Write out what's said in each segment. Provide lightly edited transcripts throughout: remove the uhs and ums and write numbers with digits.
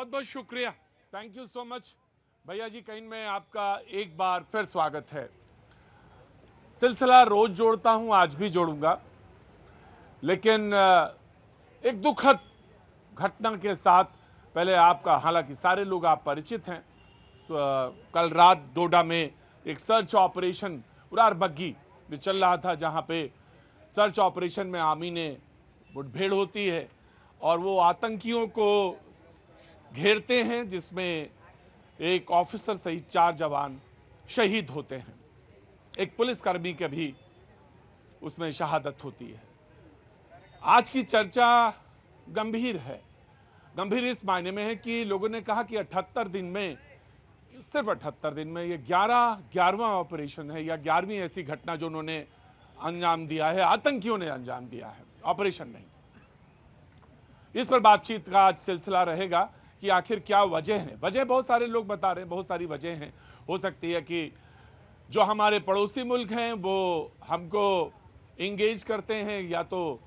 बहुत बहुत शुक्रिया, थैंक यू सो मच भैया जी। कहीं में आपका एक बार फिर स्वागत है। सिलसिला रोज जोड़ता हूं, आज भी जोड़ूंगा, लेकिन एक दुखद घटना के साथ पहले आपका, हालांकि सारे लोग आप परिचित हैं। कल रात डोडा में एक सर्च ऑपरेशन उरार बग्गी में चल रहा था, जहां पे सर्च ऑपरेशन में आर्मी ने मुठभेड़ होती है और वो आतंकियों को घेरते हैं, जिसमें एक ऑफिसर सहित 4 जवान शहीद होते हैं। एक पुलिसकर्मी की भी उसमें शहादत होती है। आज की चर्चा गंभीर है। गंभीर इस मायने में है कि लोगों ने कहा कि 78 दिन में, सिर्फ 78 दिन में ये 11वां ऑपरेशन है या 11वीं ऐसी घटना जो उन्होंने अंजाम दिया है, आतंकियों ने अंजाम दिया है, ऑपरेशन नहीं। इस पर बातचीत का आज सिलसिला रहेगा कि आखिर क्या वजह है। वजह बहुत सारे लोग बता रहे हैं, बहुत सारी वजह हैं। हो सकती है कि जो हमारे पड़ोसी मुल्क हैं वो हमको इंगेज करते हैं, या तो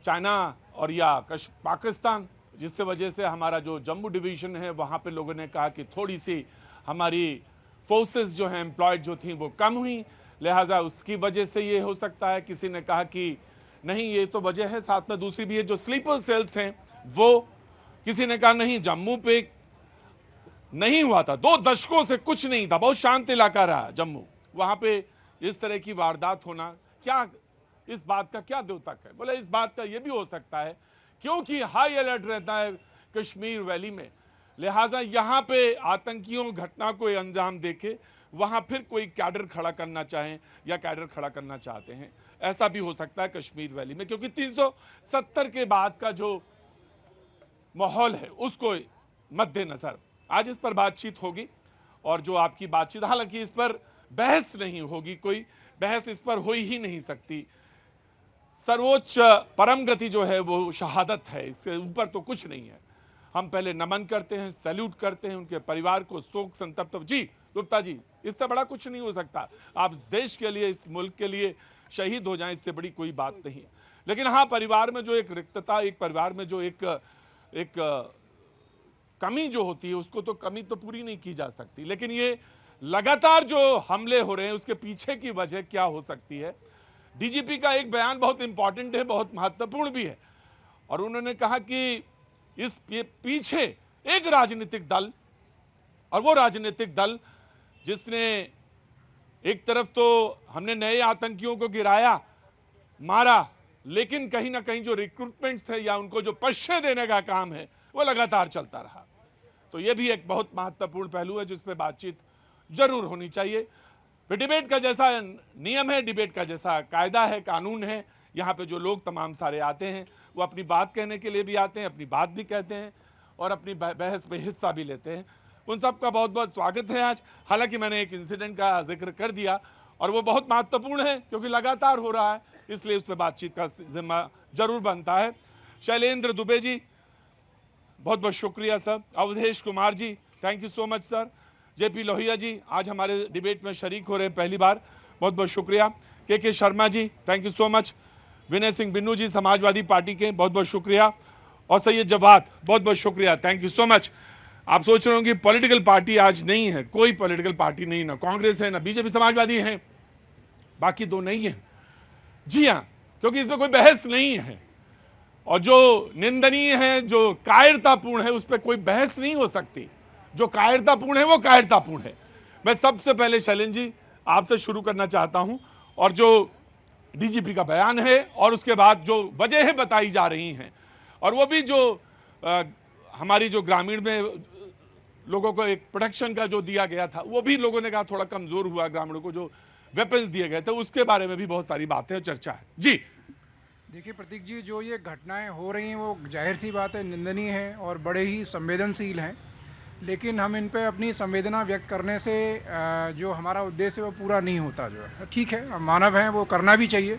चाइना और या पाकिस्तान, जिससे वजह से हमारा जो जम्मू डिवीज़न है वहाँ पे लोगों ने कहा कि थोड़ी सी हमारी फोर्सेस जो हैं एम्प्लॉयड जो थी वो कम हुई, लिहाजा उसकी वजह से ये हो सकता है। किसी ने कहा कि नहीं, ये तो वजह है, साथ में दूसरी भी है जो स्लीपर सेल्स हैं वो। किसी ने कहा नहीं, जम्मू पे नहीं हुआ था, 2 दशकों से कुछ नहीं था, बहुत शांत इलाका रहा जम्मू, वहाँ पे इस तरह की वारदात होना, क्या इस बात का क्या द्योतक है? बोले इस बात का ये भी हो सकता है क्योंकि हाई अलर्ट रहता है कश्मीर वैली में, लिहाजा यहाँ पे आतंकियों घटना को अंजाम देके वहाँ फिर कोई कैडर खड़ा करना चाहें या कैडर खड़ा करना चाहते हैं। ऐसा भी हो सकता है कश्मीर वैली में, क्योंकि 370 के बाद का जो माहौल है उसको मद्देनजर आज इस पर बातचीत होगी। और जो आपकी बातचीत, हालांकि इस पर बहस नहीं होगी, कोई बहस इस पर हो ही नहीं सकती। सर्वोच्च परम गति जो है वो शहादत है, इससे ऊपर तो कुछ नहीं है। हम पहले नमन करते हैं, सैल्यूट करते हैं उनके परिवार को, शोक संतप्त। जी गुप्ता जी, इससे बड़ा कुछ नहीं हो सकता। आप देश के लिए, इस मुल्क के लिए शहीद हो जाएं, इससे बड़ी कोई बात नहीं। लेकिन हाँ, परिवार में जो एक रिक्तता, एक परिवार में जो एक कमी जो होती है, उसको तो कमी तो पूरी नहीं की जा सकती। लेकिन ये लगातार जो हमले हो रहे हैं उसके पीछे की वजह क्या हो सकती है? डीजीपी का एक बयान बहुत इंपॉर्टेंट है, बहुत महत्वपूर्ण भी है, और उन्होंने कहा कि ये पीछे एक राजनीतिक दल, और वो राजनीतिक दल जिसने एक तरफ तो हमने नए आतंकियों को गिराया, मारा, लेकिन कहीं ना कहीं जो रिक्रूटमेंट्स थे या उनको जो पश्चे देने का काम है वो लगातार चलता रहा। तो ये भी एक बहुत महत्वपूर्ण पहलू है जिस पे बातचीत जरूर होनी चाहिए। डिबेट का जैसा नियम है, डिबेट का जैसा कायदा है, कानून है, यहाँ पे जो लोग तमाम सारे आते हैं वो अपनी बात कहने के लिए भी आते हैं, अपनी बात भी कहते हैं और अपनी बहस में हिस्सा भी लेते हैं। उन सब का बहुत बहुत स्वागत है आज। हालांकि मैंने एक इंसिडेंट का जिक्र कर दिया और वो बहुत महत्वपूर्ण है क्योंकि लगातार हो रहा है, इसलिए उस पर बातचीत का जिम्मा जरूर बनता है। शैलेंद्र दुबे जी, बहुत बहुत शुक्रिया sir. Avdhesh Kumar ji, thank you so much sir. JP Lohia ji आज हमारे डिबेट में शरीक हो रहे हैं पहली बार, बहुत बहुत शुक्रिया। K Sharma ji, thank you so much. Vinay Singh Binnu ji Samajwadi Party के, बहुत बहुत शुक्रिया। और सैयद जवाद, बहुत बहुत शुक्रिया, थैंक यू सो मच। आप सोच रहे होंगे पॉलिटिकल पार्टी आज नहीं है, कोई पॉलिटिकल पार्टी नहीं, ना कांग्रेस है ना बीजेपी, समाजवादी है, बाकी 2 नहीं है। जी हाँ, क्योंकि इसमें कोई बहस नहीं है और जो निंदनीय है, जो कायरतापूर्ण है, उस पर कोई बहस नहीं हो सकती। जो कायरतापूर्ण है वो कायरतापूर्ण है। मैं सबसे पहले शैलेंद्र जी आपसे शुरू करना चाहता हूं, और जो डीजीपी का बयान है और उसके बाद जो वजहें बताई जा रही हैं, और वो भी जो हमारी जो ग्रामीण में लोगों को एक प्रोटेक्शन का जो दिया गया था, वो भी लोगों ने कहा थोड़ा कमजोर हुआ, ग्रामीणों को जो वेपन्स दिए गए थे उसके बारे में भी बहुत सारी बातें चर्चा है। जी देखिए प्रतीक जी, जो ये घटनाएं हो रही हैं वो जाहिर सी बात है निंदनीय है और बड़े ही संवेदनशील हैं, लेकिन हम इन पे अपनी संवेदना व्यक्त करने से जो हमारा उद्देश्य है वो पूरा नहीं होता। जो है ठीक है, हम मानव हैं, वो करना भी चाहिए।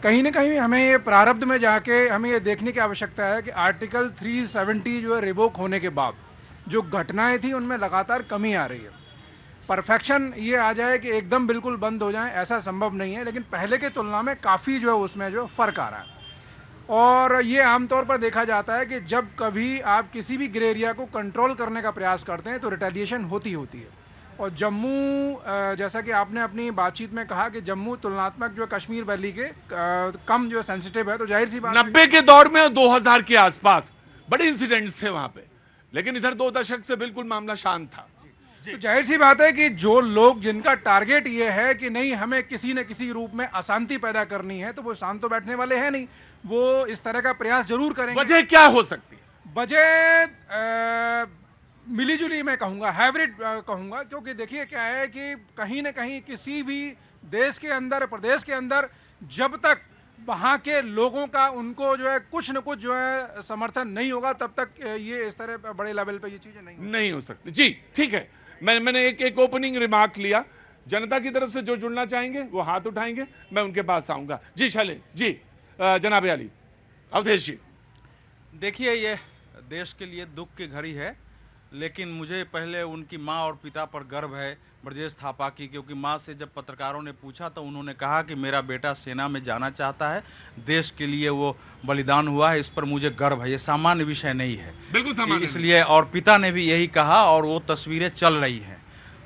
कहीं ना कहीं हमें ये प्रारब्ध में जाके हमें ये देखने की आवश्यकता है कि आर्टिकल 370 जो है रिवोक होने के बाद जो घटनाएं थी उनमें लगातार कमी आ रही है। परफेक्शन ये आ जाए कि एकदम बिल्कुल बंद हो जाए, ऐसा संभव नहीं है, लेकिन पहले के तुलना में काफ़ी जो है उसमें जो फ़र्क आ रहा है। और ये आमतौर पर देखा जाता है कि जब कभी आप किसी भी ग्रे एरिया को कंट्रोल करने का प्रयास करते हैं तो रिटेलिएशन होती है। और जम्मू जैसा कि आपने अपनी बातचीत में कहा कि जम्मू तुलनात्मक जो कश्मीर वैली के कम जो सेंसिटिव है, तो जाहिर सी बात 90 के दौर में 2000 के आसपास बड़े इंसिडेंट्स थे वहां पे, लेकिन इधर 2 दशक से बिल्कुल मामला शांत था। तो जाहिर सी बात है कि जो लोग जिनका टारगेट ये है कि नहीं हमें किसी न किसी रूप में अशांति पैदा करनी है, तो वो शांत तो बैठने वाले हैं नहीं, वो इस तरह का प्रयास जरूर करेंगे। वजह क्या हो सकती है? वजह मिलीजुली मैं कहूँगा, हाइब्रिड कहूँगा, क्योंकि देखिए क्या है कि कहीं ना कहीं किसी भी देश के अंदर, प्रदेश के अंदर, जब तक वहाँ के लोगों का उनको जो है कुछ न कुछ जो है समर्थन नहीं होगा, तब तक ये इस तरह बड़े लेवल पे ये चीज़ें नहीं हो सकती। जी ठीक है, मैंने एक ओपनिंग रिमार्क लिया। जनता की तरफ से जो जुड़ना चाहेंगे वो हाथ उठाएंगे, मैं उनके पास आऊंगा। जी शैलेश जी, जनाब अली, अवधेश जी। देखिए, ये देश के लिए दुख की घड़ी है, लेकिन मुझे पहले उनकी माँ और पिता पर गर्व है, ब्रजेश थापा की, क्योंकि माँ से जब पत्रकारों ने पूछा तो उन्होंने कहा कि मेरा बेटा सेना में जाना चाहता है, देश के लिए वो बलिदान हुआ है, इस पर मुझे गर्व है। ये सामान्य विषय नहीं है, बिल्कुल सामान्य। इसलिए, और पिता ने भी यही कहा और वो तस्वीरें चल रही हैं,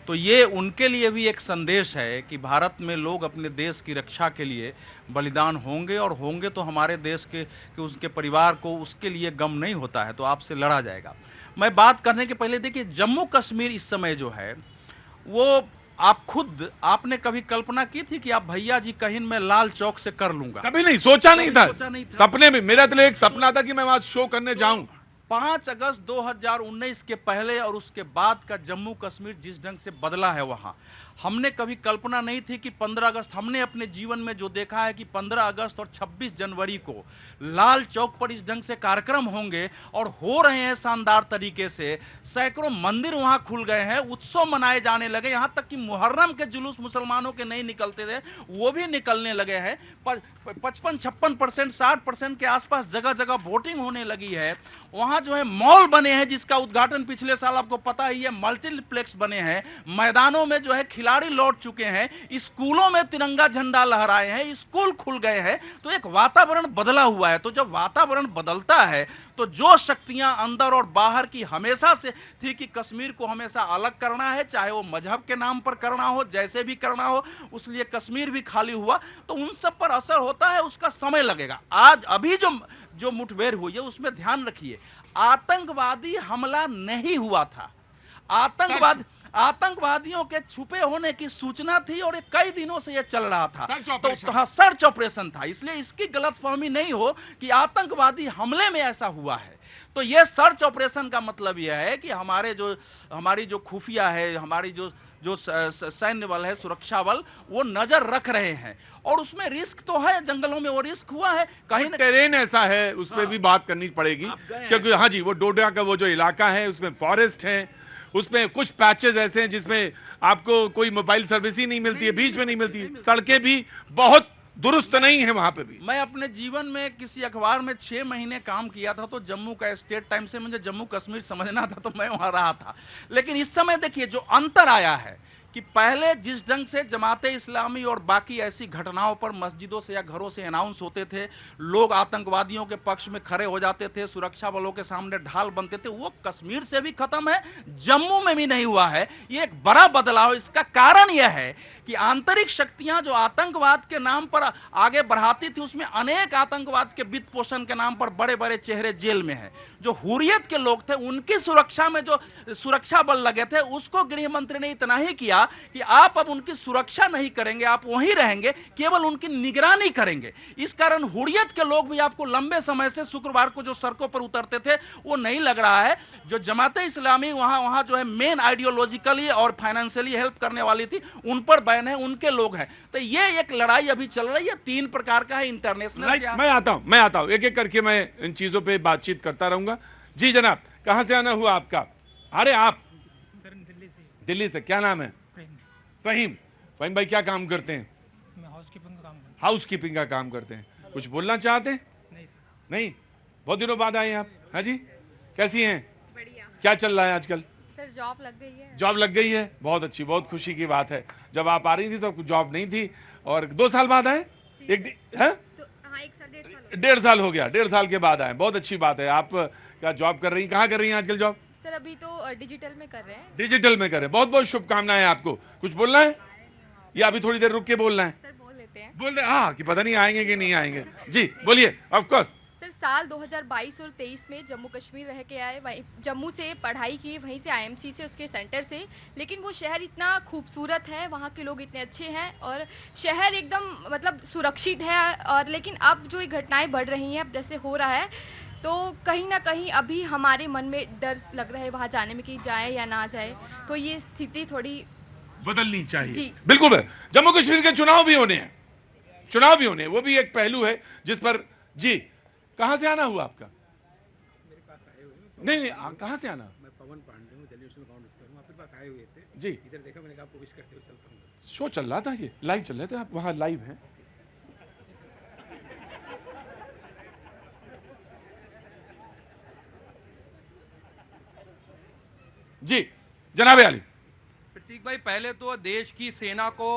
तो ये उनके लिए भी एक संदेश है कि भारत में लोग अपने देश की रक्षा के लिए बलिदान होंगे, और होंगे तो हमारे देश के कि उसके परिवार को उसके लिए गम नहीं होता है, तो आपसे लड़ा जाएगा। मैं बात करने के पहले देखिए, जम्मू कश्मीर इस समय जो है वो आपने कभी कल्पना की थी कि आप भैया जी कहीं मैं लाल चौक से कर लूंगा? कभी नहीं सोचा, नहीं था। सपने में, मेरा तो एक सपना था कि मैं वहां शो करने जाऊं। 5 अगस्त 2019 के पहले और उसके बाद का जम्मू कश्मीर जिस ढंग से बदला है, वहां हमने कभी कल्पना नहीं थी कि 15 अगस्त, हमने अपने जीवन में जो देखा है कि 15 अगस्त और 26 जनवरी को लाल चौक पर इस ढंग से कार्यक्रम होंगे और हो रहे हैं शानदार तरीके से। सैकड़ों मंदिर वहां खुल गए हैं, उत्सव मनाए जाने लगे, यहां तक कि मुहर्रम के जुलूस मुसलमानों के नहीं निकलते थे वो भी निकलने लगे हैं। 55-56%, 60% के आसपास जगह जगह वोटिंग होने लगी है। वहां जो है मॉल बने हैं जिसका उद्घाटन पिछले साल आपको पता ही है, मल्टीप्लेक्स बने हैं, मैदानों में जो है खिलाड़ी लौट चुके हैं, स्कूलों में तिरंगा झंडा लहराए हैं, स्कूल खुल गए हैं, तो एक वातावरण बदला हुआ है। तो जब वातावरण बदलता है तो जो शक्तियां अंदर और बाहर की हमेशा से थी कि कश्मीर को हमेशा अलग करना है, चाहे वो मजहब के नाम पर करना हो, जैसे भी करना हो, उसलिए कश्मीर भी खाली हुआ, तो उन सब पर असर होता है, उसका समय लगेगा। आज अभी जो मुठभेड़ हुई है उसमें ध्यान रखिए, आतंकवादी हमला नहीं हुआ था, आतंकवादियों के छुपे होने की सूचना थी और कई दिनों से यह चल रहा था, तो हाँ, सर्च ऑपरेशन था। इसलिए इसकी गलतफहमी नहीं हो कि आतंकवादी हमले में ऐसा हुआ है। तो यह सर्च ऑपरेशन का मतलब यह है कि हमारी जो खुफिया है, हमारी जो सैन्य बल है, सुरक्षा बल, वो नजर रख रहे हैं, और उसमें रिस्क तो है, जंगलों में वो रिस्क हुआ है, कहीं टेरेन ऐसा है, उस पर भी बात करनी पड़ेगी, क्योंकि हाँ जी, वो डोडा का वो जो इलाका है उसमें फॉरेस्ट है, उसमें कुछ पैचेस ऐसे हैं जिसमें आपको कोई मोबाइल सर्विस ही नहीं मिलती है, बीच में नहीं मिलती है, सड़कें भी बहुत दुरुस्त नहीं है वहां पे भी। मैं अपने जीवन में किसी अखबार में 6 महीने काम किया था, तो जम्मू का स्टेट टाइम से मुझे जम्मू कश्मीर समझना था, तो मैं वहां रहा था। लेकिन इस समय देखिए जो अंतर आया है कि पहले जिस ढंग से जमाते इस्लामी और बाकी ऐसी घटनाओं पर मस्जिदों से या घरों से अनाउंस होते थे, लोग आतंकवादियों के पक्ष में खड़े हो जाते थे, सुरक्षा बलों के सामने ढाल बनते थे, वो कश्मीर से भी खत्म है, जम्मू में भी नहीं हुआ है। ये एक बड़ा बदलाव। इसका कारण यह है कि आंतरिक शक्तियां जो आतंकवाद के नाम पर आगे बढ़ाती थी, उसमें अनेक आतंकवाद के वित्त पोषण के नाम पर बड़े बड़े चेहरे जेल में हैं। जो हुर्रियत के लोग थे, उनकी सुरक्षा में जो सुरक्षा बल लगे थे, उसको गृह मंत्री ने इतना ही किया कि आप अब उनकी सुरक्षा नहीं करेंगे, आप वहीं रहेंगे, केवल उनकी निगरानी करेंगे। इस कारण हुर्रियत के लोग भी आपको लंबे समय से शुक्रवार को जो सड़कों पर उतरते थे वो नहीं लग रहा है। जो जमाते इस्लामी वहां जो है मेन आइडियोलॉजिकली और फाइनेंशियली हेल्प करने वाली थी, उन पर बैन है, उनके लोग हैं। तो ये एक लड़ाई अभी चल रही है, 3 प्रकार का है, इंटरनेशनल। मैं आता हूं एक एक करके मैं इन चीजों पे बातचीत करता रहूंगा। जी जनाब, कहां से आना हुआ आपका? अरे आप दिल्ली से, क्या नाम है? फहीम भाई, क्या काम करते हैं? मैं हाउसकीपिंग का काम करता हूँ। हाउसकीपिंग का काम करते हैं। कुछ बोलना चाहते हैं? नहीं सर। नहीं, बहुत दिनों बाद आए हैं आप। हाँ जी, कैसी हैं? बढ़िया क्या चल रहा है आजकल? सर, जॉब लग गई है। जॉब लग गई है, बहुत अच्छी, बहुत खुशी की बात है। जब आप आ रही थी तो जॉब नहीं थी, और 2 साल बाद आए? तो हाँ, 1 साल 1.5 साल 1.5 साल हो गया, 1.5 साल के बाद आए, बहुत अच्छी बात है। आप क्या जॉब कर रही हैं, कहाँ कर रही हैं आजकल जॉब? सर अभी तो डिजिटल में कर रहे हैं। डिजिटल में करें, बहुत बहुत शुभकामनाएं आपको। कुछ बोलना है या अभी थोड़ी देर रुक के बोलना है? सर बोल लेते हैं। बोल रहे हाँ कि पता नहीं आएंगे कि नहीं आएंगे। जी बोलिए। ऑफ कोर्स सर साल 2022 और 23 में जम्मू कश्मीर रह के आए, वहीं जम्मू से पढ़ाई की, वहीं से आईएमसी से, उसके सेंटर से। लेकिन वो शहर इतना खूबसूरत है, वहाँ के लोग इतने अच्छे हैं और शहर एकदम मतलब सुरक्षित है। और लेकिन अब जो ये घटनाएं बढ़ रही हैं, अब जैसे हो रहा है, तो कहीं ना कहीं अभी हमारे मन में डर लग रहा है वहाँ जाने में कि जाए या ना जाए। तो ये स्थिति थोड़ी बदलनी चाहिए। जी। बिल्कुल है। जम्मू कश्मीर के चुनाव भी होने हैं, चुनाव भी होने, वो भी एक पहलू है जिस पर। जी कहाँ से आना हुआ आपका? नहीं कहाँ से आना? मैं पवन पांडे हूँ, दिल्ली नेशनल काउंसिल हूँ। आपके पास आए हुए थे जी, इधर देखा, मैंने कहा आपको विश करते हुए चलता हूँ। शो चल रहा था, ये लाइव चल रहे थे, आप वहां लाइव हैं? जी जनाब आली। प्रतीक भाई, पहले तो देश की सेना को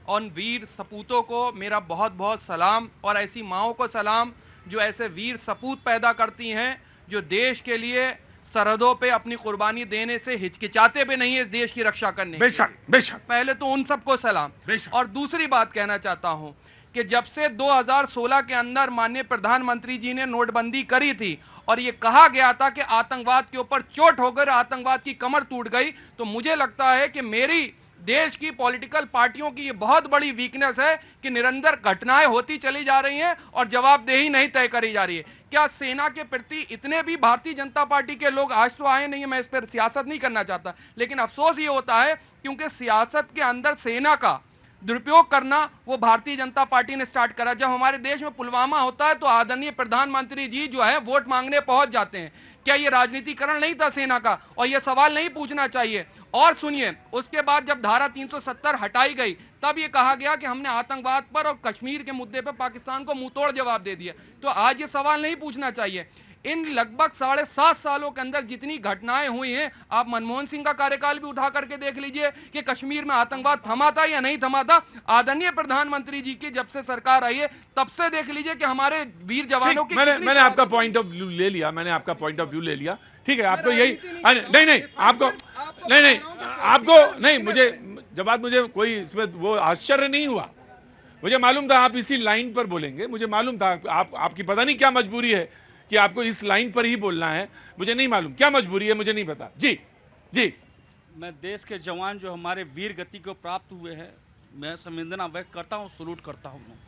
और वीर सपूतों को मेरा बहुत बहुत सलाम, और ऐसी माओं को सलाम जो ऐसे वीर सपूत पैदा करती हैं, जो देश के लिए सरहदों पे अपनी कुर्बानी देने से हिचकिचाते भी नहीं है इस देश की रक्षा करने। बेशक बेशक। पहले तो उन सबको सलाम। बेशक। और दूसरी बात कहना चाहता हूं कि जब से 2016 के अंदर माननीय प्रधानमंत्री जी ने नोटबंदी करी थी और ये कहा गया था कि आतंकवाद के ऊपर चोट होकर आतंकवाद की कमर टूट गई, तो मुझे लगता है कि मेरी देश की पॉलिटिकल पार्टियों की ये बहुत बड़ी वीकनेस है कि निरंतर घटनाएं होती चली जा रही हैं और जवाबदेही नहीं तय करी जा रही है। क्या सेना के प्रति इतने भी भारतीय जनता पार्टी के लोग आज तो आए नहीं है? मैं इस पर सियासत नहीं करना चाहता, लेकिन अफसोस ये होता है क्योंकि सियासत के अंदर सेना का दुरुपयोग करना वो भारतीय जनता पार्टी ने स्टार्ट करा। जब हमारे देश में पुलवामा होता है तो आदरणीय प्रधानमंत्री जी जो है वोट मांगने पहुंच जाते हैं। क्या ये राजनीतिकरण नहीं था सेना का? और ये सवाल नहीं पूछना चाहिए। और सुनिए, उसके बाद जब धारा 370 हटाई गई तब ये कहा गया कि हमने आतंकवाद पर और कश्मीर के मुद्दे पर पाकिस्तान को मुंहतोड़ जवाब दे दिया। तो आज ये सवाल नहीं पूछना चाहिए। इन लगभग 7.5 सालों के अंदर जितनी घटनाएं हुई हैं, आप मनमोहन सिंह का कार्यकाल भी उठा करके देख लीजिए कि कश्मीर में आतंकवाद थमा था या नहीं थमा था। आदरणीय प्रधानमंत्री जी की जब से सरकार आई है तब से देख लीजिए कि हमारे वीर जवानों की मैंने आपका पॉइंट ऑफ व्यू ले लिया, मैंने आपका पॉइंट ऑफ व्यू ले लिया। ठीक है, आपको यही नहीं आपको नहीं आपको नहीं, मुझे जब बात, मुझे कोई इसमें वो आश्चर्य नहीं हुआ। मुझे मालूम था आप इसी लाइन पर बोलेंगे, मुझे मालूम था। आपकी पता नहीं क्या मजबूरी है कि आपको इस लाइन पर ही बोलना है, मुझे नहीं मालूम क्या मजबूरी है, मुझे नहीं पता। जी जी। मैं देश के जवान जो हमारे वीर गति को प्राप्त हुए हैं, मैं संवेदना व्यक्त करता हूँ, सलूट करता हूँ।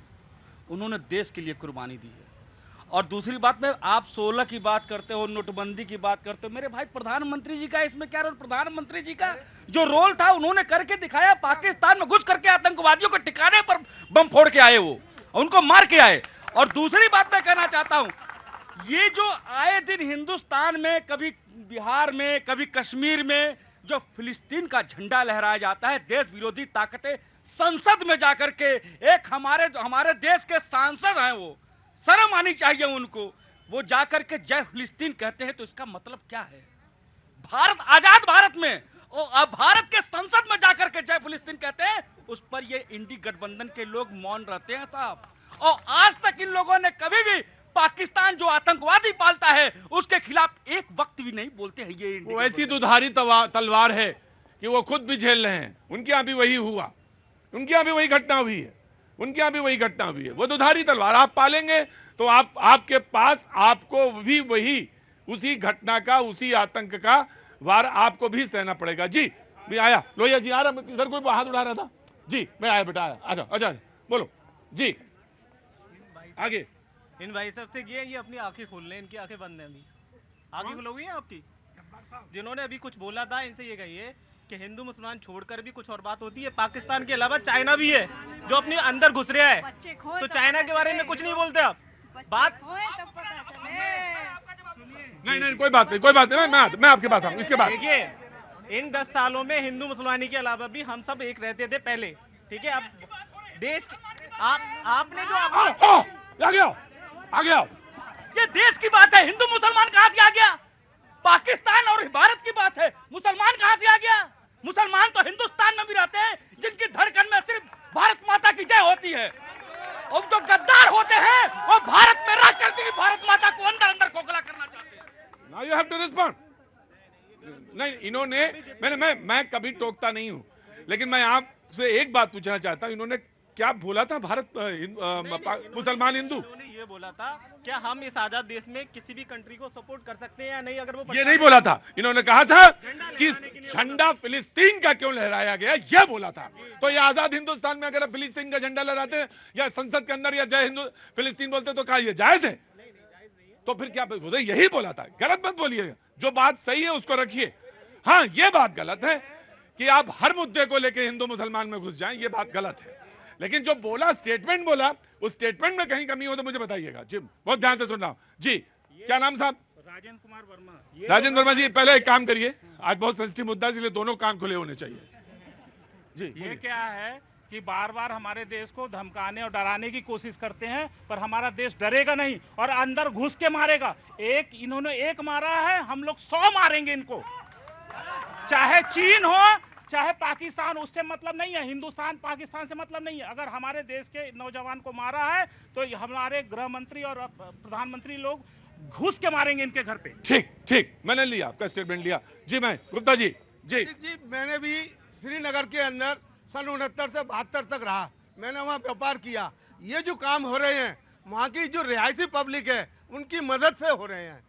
उन्होंने देश के लिए कुर्बानी दी है। और दूसरी बात में, आप 16 की बात करते हो, नोटबंदी की बात करते हो, मेरे भाई प्रधानमंत्री जी का इसमें क्या रोल? प्रधानमंत्री जी का जो रोल था उन्होंने करके दिखाया। पाकिस्तान में घुस करके आतंकवादियों के ठिकाने पर बम फोड़ के आए, वो उनको मार के आए। और दूसरी बात मैं कहना चाहता हूँ, ये जो आए दिन हिंदुस्तान में, कभी बिहार में, कभी कश्मीर में जो फिलिस्तीन का झंडा लहराया जाता है, देश विरोधी ताकतें संसद में जाकर के, एक हमारे देश के सांसद हैं, वो शर्म आनी चाहिए उनको, वो जाकर के जय फिलिस्तीन कहते हैं। तो इसका मतलब क्या है? भारत, आजाद भारत में और भारत के संसद में जाकर के जय फिलिस्तीन कहते हैं, उस पर ये इंडी गठबंधन के लोग मौन रहते हैं साहब। और आज तक इन लोगों ने कभी भी पाकिस्तान जो आतंकवादी पालता है उसके खिलाफ एक वक्त भी नहीं बोलते हैं। ये वो ऐसी दुधारी तलवार है कि वो खुद भी झेल रहे हैं। उनके यहाँ भी वही हुआ, उनके यहाँ भी वही घटना हुई है, उनके यहाँ भी वही घटना हुई है। वो दुधारी तलवार आप पालेंगे तो आपके पास आपको भी वही उसी घटना का, उसी आतंक का वार आपको भी सहना पड़ेगा। जी भी आया लोहिया जी, आ रहा, इधर कोई हाथ उठा रहा था। जी मैं आया बेटा, आया, आजा आजा, बोलो जी। आगे इन भाई साहब से ये अपनी आंखें खोल लें, इनकी आंखें बंद हैं अभी। आंखें खुलोगी हैं आपकी? जिन्होंने अभी कुछ बोला था, इनसे ये कहिए कि हिंदू मुसलमान छोड़कर भी कुछ और बात होती है। पाकिस्तान के अलावा चाइना भी है जो अपने अंदर घुस रहा है, तो चाइना के बारे में कुछ नहीं बोलते आप। बात नहीं कोई बात नहीं, कोई बात नहीं, मैं आपके पास आऊँ इसके बाद। देखिए, इन 10 सालों में हिंदू मुसलमानी के अलावा भी हम सब एक रहते थे पहले, ठीक है? अब देश आपने जो आ गया ये देश की बात है, हिंदू मुसलमान कहां से आ गया? पाकिस्तान और भारत की बात है, मुसलमान कहां से आ गया? मुसलमान तो हिंदुस्तान में भी रहते हैं जिनकी धड़कन में सिर्फ भारत माता की जय होती है। और जो गद्दार होते हैं वो भारत में रह करके भी भारत माता को अंदर अंदर खोखला करना चाहते हैं। Now you have to respond. नहीं, इन्होंने मैं कभी टोकता नहीं हूं, लेकिन मैं आपसे एक बात पूछना चाहता हूं, इन्होंने क्या बोला था भारत मुसलमान हिंदू? उन्होंने ये बोला था क्या हम इस आजाद देश में किसी भी कंट्री को सपोर्ट कर सकते हैं या नहीं, अगर वो ये नहीं बोला था। इन्होंने कहा था कि झंडा फिलिस्तीन का क्यों लहराया गया, यह बोला था। तो ये आजाद हिंदुस्तान में अगर फिलिस्तीन का झंडा लहराते हैं या संसद के अंदर या जय हिंदू फिलिस्तीन बोलते तो कहा यह जायज है? तो फिर क्या यही बोला था? गलत मत बोलिएगा, जो बात सही है उसको रखिए। हाँ, ये बात गलत है कि आप हर मुद्दे को लेकर हिंदू मुसलमान में घुस जाएं, ये बात गलत है। लेकिन जो बोला, स्टेटमेंट बोला, उस स्टेटमेंट में कहीं कमी हो तो मुझे बताइएगा जी, बहुत ध्यान से सुन रहा हूं जी। क्या नाम साहब? राजेंद्र कुमार वर्मा। राजेंद्र वर्मा जी, पहले एक काम करिए, आज बहुत सेंसिटिव मुद्दा है, इसलिए दोनों कान खुले होने चाहिए जी। ये क्या है कि बार बार हमारे देश को धमकाने और डराने की कोशिश करते हैं, पर हमारा देश डरेगा नहीं और अंदर घुस के मारेगा। इन्होंने एक मारा है, हम लोग 100 मारेंगे इनको, चाहे चीन हो चाहे पाकिस्तान, उससे मतलब नहीं है। हिंदुस्तान पाकिस्तान से मतलब नहीं है। अगर हमारे देश के नौजवान को मारा है तो हमारे गृह मंत्री और प्रधानमंत्री लोग घुस के मारेंगे इनके घर पे। ठीक ठीक, मैंने लिया आपका स्टेटमेंट लिया जी। मैं गुप्ता जी जी मैंने भी श्रीनगर के अंदर सन 69 से 72 तक रहा, मैंने वहाँ व्यापार किया। ये जो काम हो रहे हैं, वहाँ की जो रिहायशी पब्लिक है उनकी मदद से हो रहे हैं।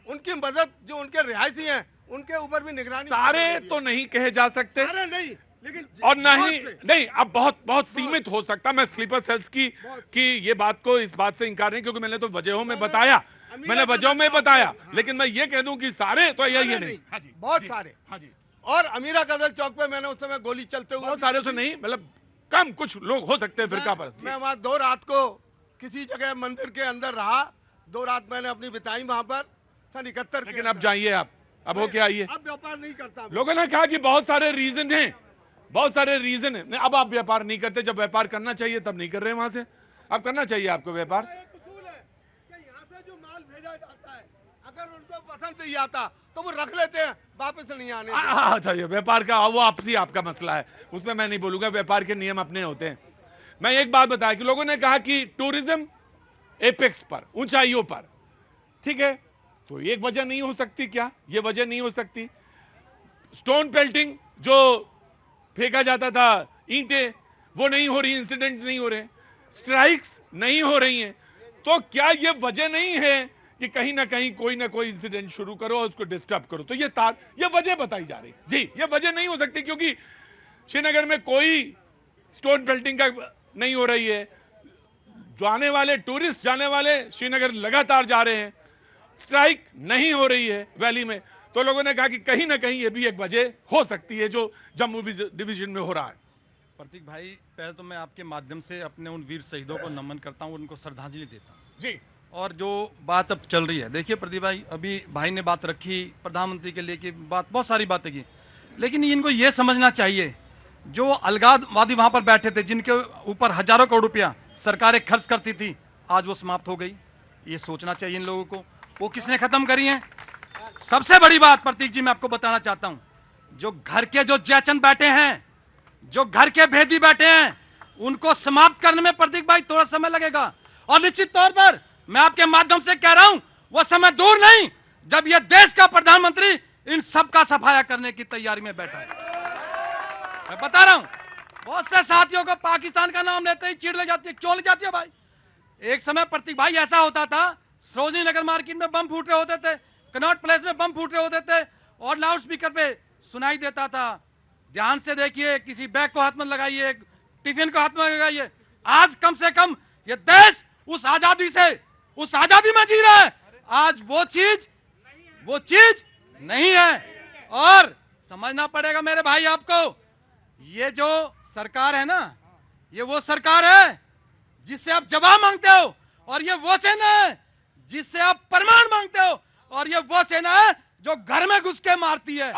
उनकी मदद, जो उनके रिहायशी हैं उनके ऊपर भी निगरानी। सारे तो नहीं कहे जा सकते, सारे नहीं, लेकिन और नहीं अब बहुत सीमित हो सकता। मैं स्लीपर सेल्स की ये बात को, इस बात से इंकार नहीं, क्योंकि मैंने तो वजहों में बताया, लेकिन मैं ये कह दूं कि सारे तो यही नहीं, बहुत सारे। और अमीरा कदर चौक पे मैंने उस समय गोली चलते हुए, बहुत सारे से नहीं, मतलब कम कुछ लोग हो सकते हैं फिरका परस्त। मैं वहाँ 2 रात को किसी जगह मंदिर के अंदर रहा, 2 रात मैंने अपनी बिताई वहाँ पर सन 71। लेकिन अब जाइए आप, अब होके आइए। अब व्यापार नहीं करता। लोगों ने कहा कि बहुत सारे रीजन हैं, बहुत सारे रीजन है। अब आप व्यापार नहीं करते, जब व्यापार करना चाहिए तब नहीं कर रहे। वहां से अब करना चाहिए आपको व्यापार। एक उसूल है कि यहाँ से जो माल भेजा जाता है, अगर उनको पसंद नहीं आता तो वो रख लेते हैं, वापस नहीं आने देते। अच्छा, ये व्यापार का वो आपसी आपका मसला है, उसमें मैं नहीं बोलूंगा, व्यापार के नियम अपने होते हैं। मैं एक बात बताया कि लोगों ने कहा कि टूरिज्म एपेक्स पर, ऊंचाइयों पर, ठीक है, तो एक वजह नहीं हो सकती क्या? ये वजह नहीं हो सकती? स्टोन पेल्टिंग जो फेंका जाता था, ईंटें, वो नहीं हो रही, इंसिडेंट्स नहीं हो रहे, स्ट्राइक्स नहीं हो रही हैं, तो क्या ये वजह नहीं है कि कहीं ना कहीं कोई ना कोई इंसिडेंट शुरू करो और उसको डिस्टर्ब करो? तो ये वजह बताई जा रही जी। ये वजह नहीं हो सकती क्योंकि श्रीनगर में कोई स्टोन पेल्टिंग का नहीं हो रही है। जाने वाले टूरिस्ट, जाने वाले श्रीनगर लगातार जा रहे हैं, स्ट्राइक नहीं हो रही है वैली में। तो लोगों ने कहा कि कहीं ना कहीं ये भी एक वजह हो सकती है जो जम्मू डिवीजन में हो रहा है। प्रतीक भाई, पहले तो मैं आपके माध्यम से अपने उन वीर शहीदों को नमन करता हूं, उनको श्रद्धांजलि देता हूं जी। और जो बात अब चल रही है, देखिए प्रदीप भाई, अभी भाई ने बात रखी प्रधानमंत्री के लिए की बात, बहुत सारी बातें की, लेकिन इनको ये समझना चाहिए जो अलगाववादी वहां पर बैठे थे, जिनके ऊपर हजारों करोड़ रुपया सरकारें खर्च करती थी, आज वो समाप्त हो गई। ये सोचना चाहिए इन लोगों को, वो किसने खत्म करी है। सबसे बड़ी बात प्रतीक जी मैं आपको बताना चाहता हूं, जो घर के जो जयचंद बैठे हैं, जो घर के भेदी बैठे हैं, उनको समाप्त करने में प्रतीक भाई थोड़ा समय लगेगा। और निश्चित तौर पर मैं आपके माध्यम से कह रहा हूं, वो समय दूर नहीं जब यह देश का प्रधानमंत्री इन सब का सफाया करने की तैयारी में बैठा है। मैं बता रहा हूं, बहुत से साथियों को पाकिस्तान का नाम लेते ही चिढ़ लग जाती है, क्यों लग जाती है भाई। एक समय प्रतीक भाई ऐसा होता था, सरोजनी नगर मार्केट में बम फूट रहे होते थे, कनॉट प्लेस में बम फूट रहे होते थे और लाउड स्पीकर पे सुनाई देता था, ध्यान से देखिए, किसी बैग को हाथ में लगाइए, टिफिन को हाथ में लगाइए। आज कम से कम ये देश उस आजादी में जी रहा है। आज वो चीज नहीं है। और समझना पड़ेगा मेरे भाई आपको, ये जो सरकार है ना, ये वो सरकार है जिससे आप जवाब मांगते हो, और ये वो सेना है जिससे आप प्रमाण मांगते हो, और ये वो सेना है जो घर में घुस के मारती है।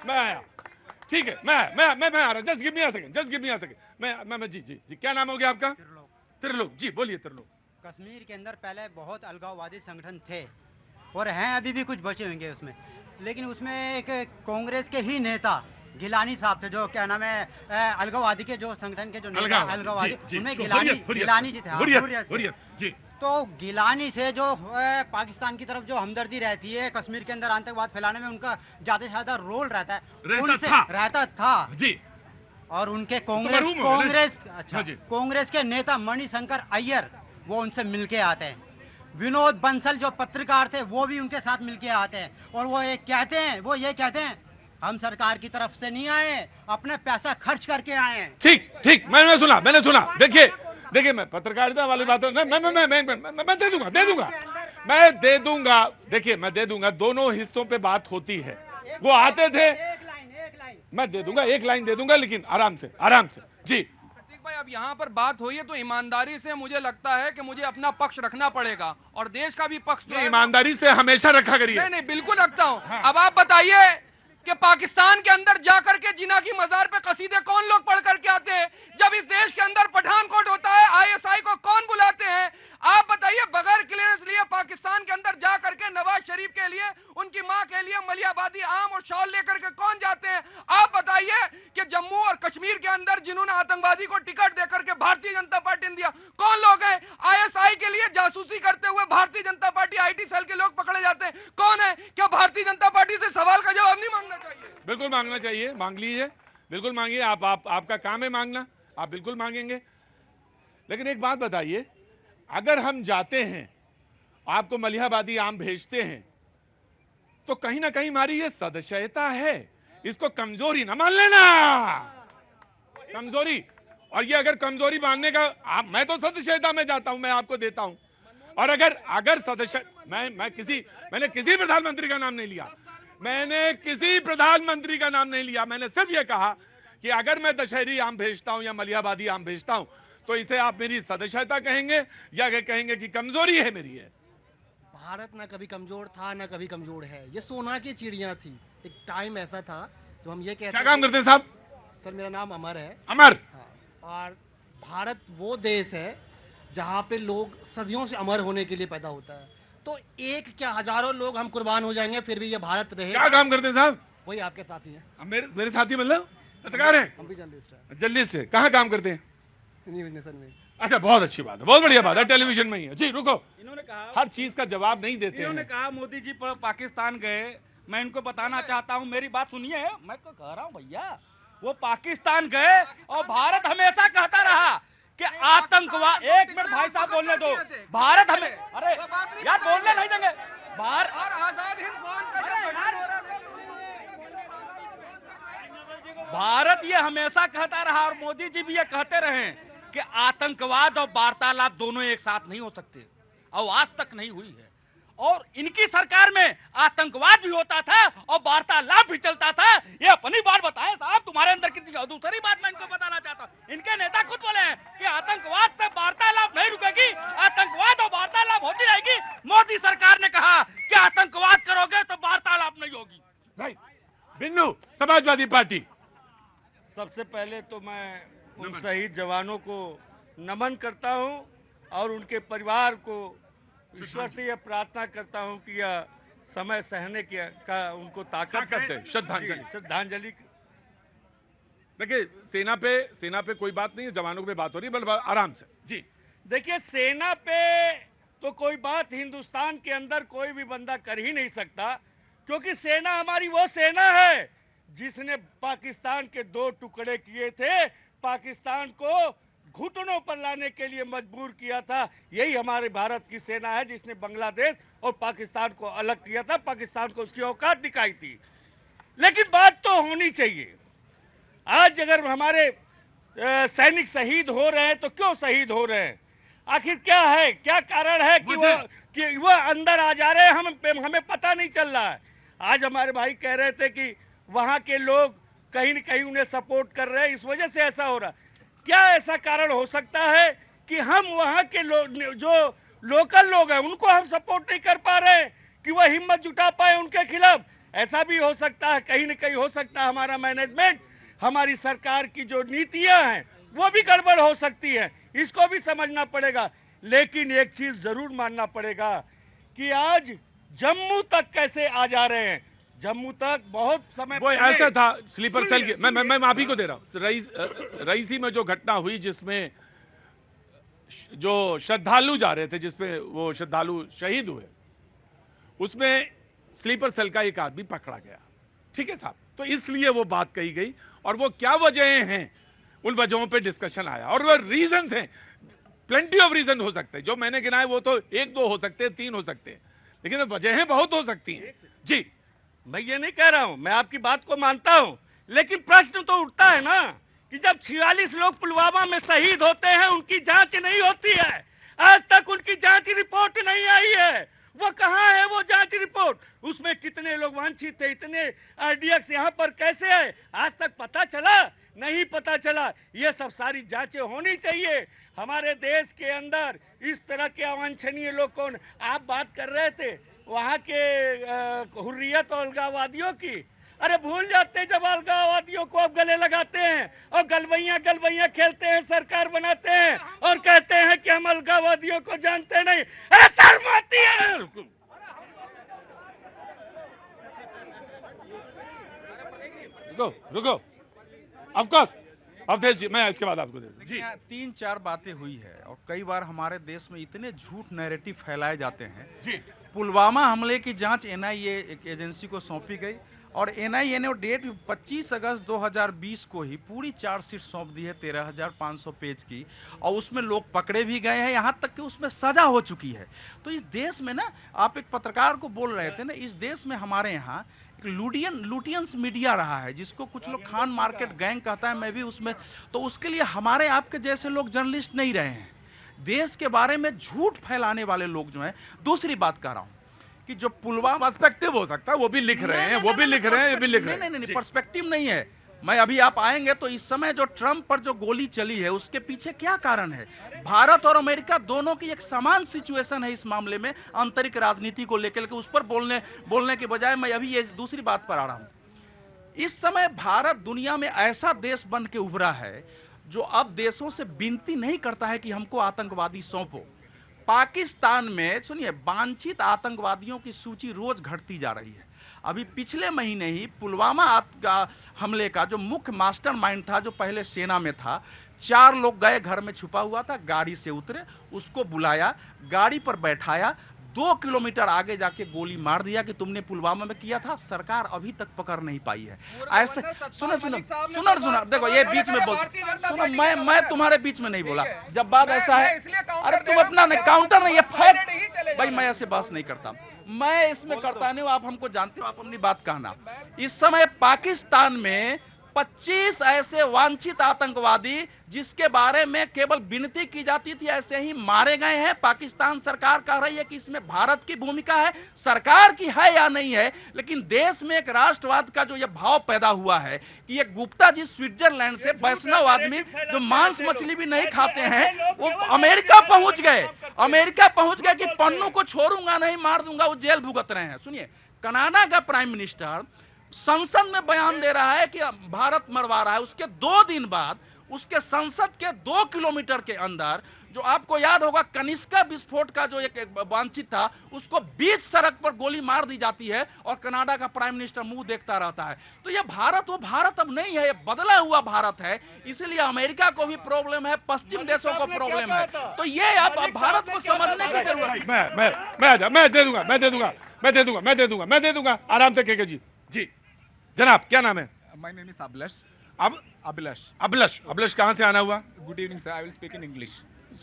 मैं आया, ठीक है, मैं आ रहा, just give me a second, मैं जी क्या नाम हो गया आपका? त्रिलोक जी, बोलिए त्रिलोक। कश्मीर के अंदर पहले बहुत अलगाववादी संगठन थे और हैं, अभी भी कुछ बचे होंगे उसमें, लेकिन उसमें एक कांग्रेस के ही नेता गिलानी साहब थे, जो क्या नाम है अलगाववादी के जो संगठन के जो नेता अलगाववादी, उनमें गिलानी जी थे। हुर्रियत जी। तो गिलानी से जो पाकिस्तान की तरफ जो हमदर्दी रहती है, कश्मीर के अंदर आतंकवाद फैलाने में उनका ज्यादा से ज्यादा रोल रहता है, उनसे रहता था जी। और उनके हाँ जी। कांग्रेस के नेता मणिशंकर अय्यर वो उनसे मिलके आते हैं। विनोद बंसल जो पत्रकार थे वो भी उनके साथ मिलके आते हैं, और वो ये कहते हैं हम सरकार की तरफ से नहीं आए, अपने पैसा खर्च करके आए हैं। ठीक, मैंने सुना। देखिए मैं पत्रकारिता वाली बात मैं दे दूंगा। देखिए मैं दे दूंगा, दोनों हिस्सों पे बात होती है। वो आते थे, मैं दे दूंगा, एक लाइन दे दूंगा, लेकिन आराम से जी। भाई अब यहाँ पर बात हुई है तो ईमानदारी से मुझे लगता है कि मुझे अपना पक्ष रखना पड़ेगा, और देश का भी पक्ष जो है ईमानदारी से हमेशा रखा करिए। नहीं बिल्कुल रखता हूँ। हाँ। अब आप बताइए कि पाकिस्तान के अंदर जाकर के जिना की मजार पे कसीदे कौन लोग पढ़ करके आते हैं? जब इस देश के अंदर पठानकोट होता है, आईएसआई को कौन बुलाते हैं? आप बताइए, बगैर क्लियरेंस लिए पाकिस्तान के अंदर जा करके नवाज शरीफ के लिए, उनकी मां के लिए मलियाबादी आम और शॉल लेकर के कौन जाते हैं? आप बताइए कि जम्मू और कश्मीर के अंदर जिन्होंने आतंकवादी को टिकट देकर के भारतीय जनता पार्टी ने दिया, कौन लोग हैं? आईएसआई के लिए जासूसी करते हुए Bharatiya Janata party IT cell के लोग पकड़े जाते हैं, कौन है? क्या भारतीय जनता पार्टी से सवाल का जवाब नहीं मांगना चाहिए? बिल्कुल मांगना चाहिए, मांग लीजिए, बिल्कुल मांगिए। आपका काम है मांगना, आप बिल्कुल मांगेंगे। लेकिन एक बात बताइए, अगर हम जाते हैं, आपको मलिहाबादी आम भेजते हैं, तो कहीं ना कहीं हमारी ये सदस्यता है, इसको कमजोरी ना मान लेना। कमजोरी, और ये अगर कमजोरी मानने का मैं तो सदस्यता में जाता हूं, मैं आपको देता हूं। और अगर सदस्य मैंने किसी प्रधानमंत्री का नाम नहीं लिया, मैंने सिर्फ ये कहा कि अगर मैं दशहरी आम भेजता हूं या मलिहाबादी आम भेजता हूं, तो इसे आप मेरी सदस्यता कहेंगे या कहेंगे कि कमजोरी है मेरी है? भारत ना कभी कमजोर था ना कभी कमजोर है, ये सोना की चिड़िया थी। एक टाइम ऐसा था जो हम ये कहते क्या काम करते हैं साहब? सर मेरा नाम अमर है। अमर। हाँ, और भारत वो देश है जहाँ पे लोग सदियों से अमर होने के लिए पैदा होता है। तो एक क्या हजारों लोग हम कुर्बान हो जाएंगे, फिर भी ये भारत रहे। क्या काम करते हैं साहब? वही आपके साथी हैं। मेरे साथी मतलब पत्रकार हैं? हम भी जर्नलिस्ट हैं। जर्नलिस्ट है। कहाँ काम करते हैं? न्यूज़ नेशन में। अच्छा, बहुत अच्छी बात है, बहुत बढ़िया बात है, टेलीविजन में ही है। जी रुको, इन्होंने कहा, हर चीज का जवाब नहीं देते इन्होंने हैं। कहा मोदी जी पाकिस्तान गए, मैं इनको बताना चाहता हूं, मेरी बात सुनिए, मैं तो कह रहा हूं भैया, वो पाकिस्तान गए और भारत हमेशा कहता रहा कि आतंकवाद, एक मिनट भाई साहब बोलने दो, भारत हमें, अरे यार बोलने नहीं देंगे, भारत ये हमेशा कहता रहा और मोदी जी भी ये कहते रहे कि आतंकवाद और वार्तालाप दोनों एक साथ नहीं हो सकते, और आज तक नहीं हुई है। और इनकी सरकार में आतंकवाद भी होता था और वार्तालाप भी चलता था। ये अपनी बात बताएं साहब, तुम्हारे अंदर कितनी। दूसरी बात मैं इनको बताना चाहता हूँ, इनके नेता खुद बोले हैं कि आतंकवाद से वार्तालाप नहीं रुकेगी, आतंकवाद और वार्तालाप होती रहेगी। मोदी सरकार ने कहा कि आतंकवाद करोगे तो वार्तालाप नहीं होगी। भाई बिन्नू, समाजवादी पार्टी। सबसे पहले तो मैं उन शहीद जवानों को नमन करता हूं और उनके परिवार को ईश्वर से यह प्रार्थना करता हूं कि यह समय सहने का उनको ताकत दे। श्रद्धांजलि। देखिए, सेना पे कोई बात नहीं है, जवानों पे बात हो रही है, बल्कि आराम से। जी देखिए, सेना पे तो कोई बात हिंदुस्तान के अंदर कोई भी बंदा कर ही नहीं सकता, क्योंकि सेना हमारी वो सेना है जिसने पाकिस्तान के 2 टुकड़े किए थे, पाकिस्तान को घुटनों पर लाने के लिए मजबूर किया था। यही हमारे भारत की सेना है जिसने बांग्लादेश और पाकिस्तान को अलग किया था, पाकिस्तान को उसकी औकात दिखाई थी। लेकिन बात तो होनी चाहिए, आज अगर हमारे सैनिक शहीद हो रहे हैं तो क्यों शहीद हो रहे हैं? आखिर क्या है, क्या कारण है कि वो अंदर आ जा रहे हैं, हमें पता नहीं चल रहा है। आज हमारे भाई कह रहे थे कि वहाँ के लोग कहीं न कहीं उन्हें सपोर्ट कर रहे हैं, इस वजह से ऐसा हो रहा है। क्या ऐसा कारण हो सकता है कि हम वहाँ के जो लोकल लोग हैं उनको हम सपोर्ट नहीं कर पा रहे कि वह हिम्मत जुटा पाए उनके खिलाफ? ऐसा भी हो सकता है, कहीं न कहीं हो सकता है हमारा मैनेजमेंट, हमारी सरकार की जो नीतियाँ हैं वो भी गड़बड़ हो सकती है, इसको भी समझना पड़ेगा। लेकिन एक चीज़ ज़रूर मानना पड़ेगा कि आज जम्मू तक कैसे आ जा रहे हैं। जम्मू तक बहुत समय वो पहले- ऐसा था स्लीपर सेल सुनिए, के मैं माफी को दे रहा हूँ रईसी में जो घटना हुई जिसमें जो श्रद्धालु जा रहे थे जिसमें वो श्रद्धालु शहीद हुए उसमें स्लीपर सेल का एक आदमी पकड़ा गया। ठीक है साहब, तो इसलिए वो बात कही गई और वो क्या वजहें हैं उन वजहों पे डिस्कशन आया और वो रीजंस हैं, प्लेंटी ऑफ रीजन हो सकते हैं। जो मैंने गिनाए वो तो 1 2 हो सकते हैं, 3 हो सकते हैं, लेकिन वजहें बहुत हो सकती हैं। जी, मैं ये नहीं कह रहा हूं, मैं आपकी बात को मानता हूं, लेकिन प्रश्न तो उठता है ना कि जब 46 लोग पुलवामा में शहीद होते हैं उनकी जांच नहीं होती है, आज तक उनकी जांच रिपोर्ट नहीं आई है। वो कहाँ है वो जांच रिपोर्ट? उसमें कितने लोग वांछित थे, इतने आरडीएक्स यहाँ पर कैसे आए, आज तक पता चला? नहीं पता चला। ये सब सारी जांचें होनी चाहिए। हमारे देश के अंदर इस तरह के अवांछनीय लोग कौन? आप बात कर रहे थे वहाँ के हुर्रियत और अलगाववादियों की, अरे भूल जाते हैं जब अलगाववादियों को अब गले लगाते हैं और गलबैया खेलते हैं, सरकार बनाते हैं और कहते हैं कि हम अलगाववादियों को जानते नहीं। अरे शर्म आती है। रुको ऑफकोर्स अवधेश जी, मैं इसके बाद आपको दे दूं। जी, 3-4 बातें हुई है और कई बार हमारे देश में इतने झूठ नैरेटिव फैलाए जाते हैं। जी, पुलवामा हमले की जांच एनआईए एक एजेंसी को सौंपी गई और एनआईए ने डेट 25 अगस्त 2020 को ही पूरी चार्जशीट सौंप दी है 13,500 पेज की, और उसमें लोग पकड़े भी गए हैं, यहाँ तक कि उसमें सजा हो चुकी है। तो इस देश में ना, आप एक पत्रकार को बोल रहे थे ना, इस देश में हमारे यहाँ एक लुटियंस मीडिया रहा है जिसको कुछ लोग खान मार्केट गैंग कहता है, मैं भी उसमें, तो उसके लिए हमारे आपके जैसे लोग जर्नलिस्ट नहीं रहे हैं। देश के बारे में झूठ फैलाने वाले लोग जो हैं, दूसरी बात कह रहा हूँ कि जो पुलवामा पर्सपेक्टिव हो सकता है, वो भी लिख रहे हैं, वो भी लिख रहे हैं, ये भी लिख रहे हैं। नहीं, पर्सपेक्टिव नहीं है। मैं अभी आप आएंगे तो इस समय जो ट्रंप पर जो गोली चली है उसके पीछे क्या कारण है? भारत और अमेरिका दोनों की एक समान सिचुएशन है इस मामले में, आंतरिक राजनीति को लेकर के उस पर बोलने के बजाय मैं अभी ये दूसरी बात पर आ रहा हूं। इस समय भारत दुनिया में ऐसा देश बन के उभरा है जो अब देशों से विनती नहीं करता है कि हमको आतंकवादी सौंपो। पाकिस्तान में सुनिए, वांछित आतंकवादियों की सूची रोज घटती जा रही है। अभी पिछले महीने ही पुलवामा हमले का जो मुख्य मास्टरमाइंड था, जो पहले सेना में था, 4 लोग गए, घर में छुपा हुआ था, गाड़ी से उतरे, उसको बुलाया, गाड़ी पर बैठाया, 2 किलोमीटर आगे जाके गोली मार दिया कि तुमने पुलवामा में किया था। सरकार अभी तक पकड़ नहीं पाई है। ऐसे सुनो, देखो ये बीच में बोल, सुनो, मैं तुम्हारे बीच में नहीं बोला। जब बात ऐसा है, अरे तुम अपना काउंटर नहीं, ये फैक्ट भाई, मैं ऐसे बात नहीं करता, मैं इसमें करता नहीं, आप हमको जानते हो, आप अपनी बात कहना। इस समय पाकिस्तान में 25 ऐसे वांछित आतंकवादी जिसके बारे में केवल विनती की जाती थी, ऐसे ही मारे गए हैं। पाकिस्तान सरकार कह रही है कि इसमें भारत की भूमिका है, सरकार की है या नहीं है, लेकिन देश में एक राष्ट्रवाद का जो ये भाव पैदा हुआ है कि ये गुप्ता जी स्विट्जरलैंड से वैष्णव आदमी जो मांस मछली भी नहीं खाते हैं, वो अमेरिका पहुंच गए कि पन्नू को छोड़ूंगा नहीं, मार दूंगा, वो जेल भुगत रहे हैं। सुनिए, कनाडा का प्राइम मिनिस्टर संसद में बयान दे रहा है कि भारत मरवा रहा है। उसके 2 दिन बाद उसके संसद के 2 किलोमीटर के अंदर, जो आपको याद होगा कनिष्का विस्फोट का जो एक वांछित था, उसको बीच सड़क पर गोली मार दी जाती है और कनाडा का प्राइम मिनिस्टर मुंह देखता रहता है। तो ये भारत वो भारत अब नहीं है, ये बदला हुआ भारत है। इसलिए अमेरिका को भी प्रॉब्लम है, पश्चिम देशों को प्रॉब्लम है। तो ये अब भारत को समझने की जरूरत है। मैं दे दूंगा आराम से। के जी जनाब, क्या नाम है? My name is Abhilash. Abhilash कहाँ से आना हुआ? Good evening, sir. I will speak in English.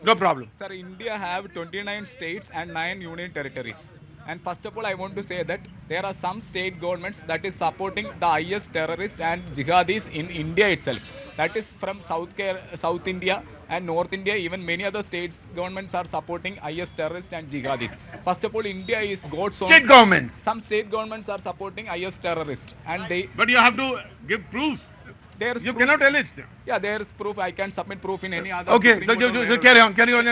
No problem. Sir, India have 29 states and 9 union territories. And first of all, I want to say that there are some state governments that is supporting the IS terrorists and jihadis in India itself. That is from South India and North India. Even many other states governments are supporting IS terrorists and jihadis. First of all, India is God's own. State governments. Some state governments are supporting IS terrorists, and they. But you have to give proof. There's You proof. cannot allege them. Yeah, there is proof. I can submit proof in any other. Okay, Supreme Court or so wherever. carry on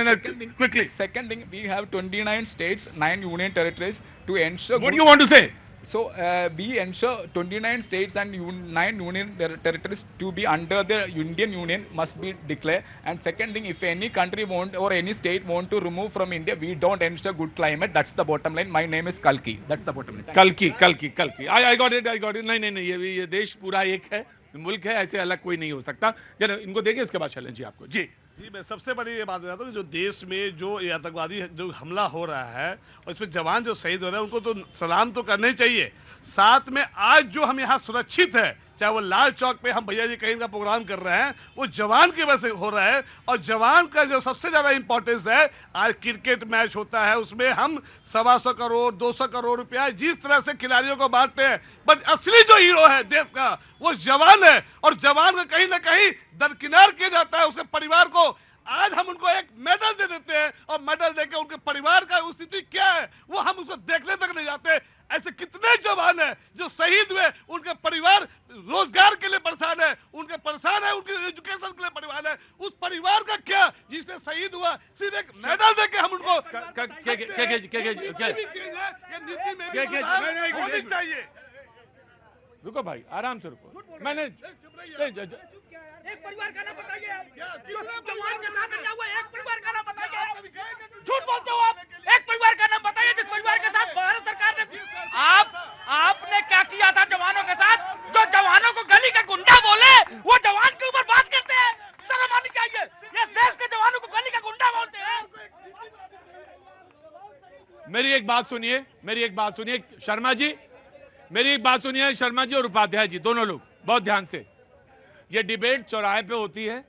quickly. Second thing, we have 29 states, 9 union territories to ensure. What do you want to say? So we ensure 29 states and 9 union territories to be under the Indian Union must be declared. And second thing, if any country want or any state want to remove from India, we don't ensure good climate. That's the bottom line. My name is Kalki. That's the bottom line. कल्कि I got it नहीं ये देश पूरा एक है, मुल्क है, ऐसे अलग कोई नहीं हो सकता। जरा इनको देखिए, इसके बाद चलें जी आपको। जी मैं सबसे बड़ी ये बात बताता हूँ, जो देश में जो ये आतंकवादी जो हमला हो रहा है और इसमें जवान जो शहीद हो रहे हैं उनको तो सलाम तो करना ही चाहिए। साथ में आज जो हम यहाँ सुरक्षित है, चाहे वो लाल चौक पे हम भैया जी कहीं का प्रोग्राम कर रहे हैं, वो जवान की वजह से हो रहा है। और जवान का जो सबसे ज़्यादा इंपॉर्टेंस है, आज क्रिकेट मैच होता है उसमें हम 125 करोड़ 200 करोड़ रुपया जिस तरह से खिलाड़ियों को बांटते हैं, बट असली जो हीरो है देश का वो जवान है। और जवान का कहीं ना कहीं दरकिनार किया जाता है उसके परिवार को। आज हम उनको एक मेडल दे देते हैं और मेडल देके उनके परिवार का स्थिति क्या है वो हम उसको देखने तक नहीं जाते। ऐसे कितने जवान हैं जो शहीद हुए, उनके परिवार रोजगार के लिए परेशान है, उनके परेशान है, उनके एजुकेशन के लिए परेशान है। उस परिवार का क्या जिसने शहीद हुआ, सिर्फ एक मेडल देके हम उनको चाहिए। रुको भाई, आराम से रुको। मैंने एक परिवार का नाम बताइए आप, जो जवान के साथ क्या हुआ, एक परिवार का नाम बताइए। झूठ बोलते हो आप, एक परिवार का नाम बताइए जिस परिवार के साथ भारत सरकार ने आपने क्या किया था जवानों के साथ। जो जवानों को गली का गुंडा बोले वो जवान के ऊपर बात करते हैं, शर्म आनी चाहिए। इस देश के जवानों को गली का गुंडा बोलते हैं। मेरी एक बात सुनिए, शर्मा जी, मेरी एक बात सुनिए, शर्मा जी और उपाध्याय जी दोनों लोग बहुत ध्यान से। ये डिबेट चौराहे पे होती है,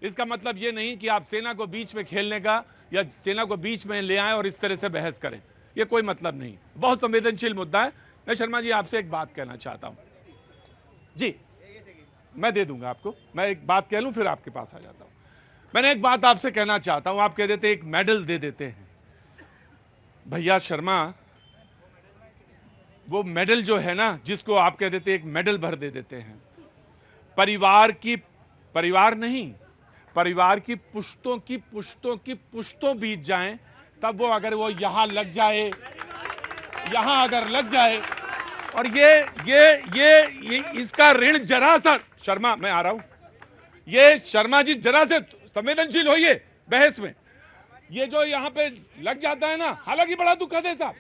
इसका मतलब ये नहीं कि आप सेना को बीच में खेलने का या सेना को बीच में ले आए और इस तरह से बहस करें, ये कोई मतलब नहीं। बहुत संवेदनशील मुद्दा है। मैं शर्मा जी आपसे एक बात कहना चाहता हूं। जी मैं दे दूंगा आपको, मैं एक बात कह लूं फिर आपके पास आ जाता हूं। मैंने एक बात आपसे कहना चाहता हूं, आप कह देते एक मेडल दे देते हैं। भैया शर्मा, वो मेडल जो है ना, जिसको आप कह देते एक मेडल भर दे देते हैं, परिवार की पुश्तों बीत जाएं, तब वो अगर वो यहां लग जाए और ये इसका ऋण जरा सा, शर्मा मैं आ रहा हूं, ये शर्मा जी जरा से संवेदनशील होइए बहस में। ये जो यहां पे लग जाता है ना, हालांकि बड़ा दुखद है साहब,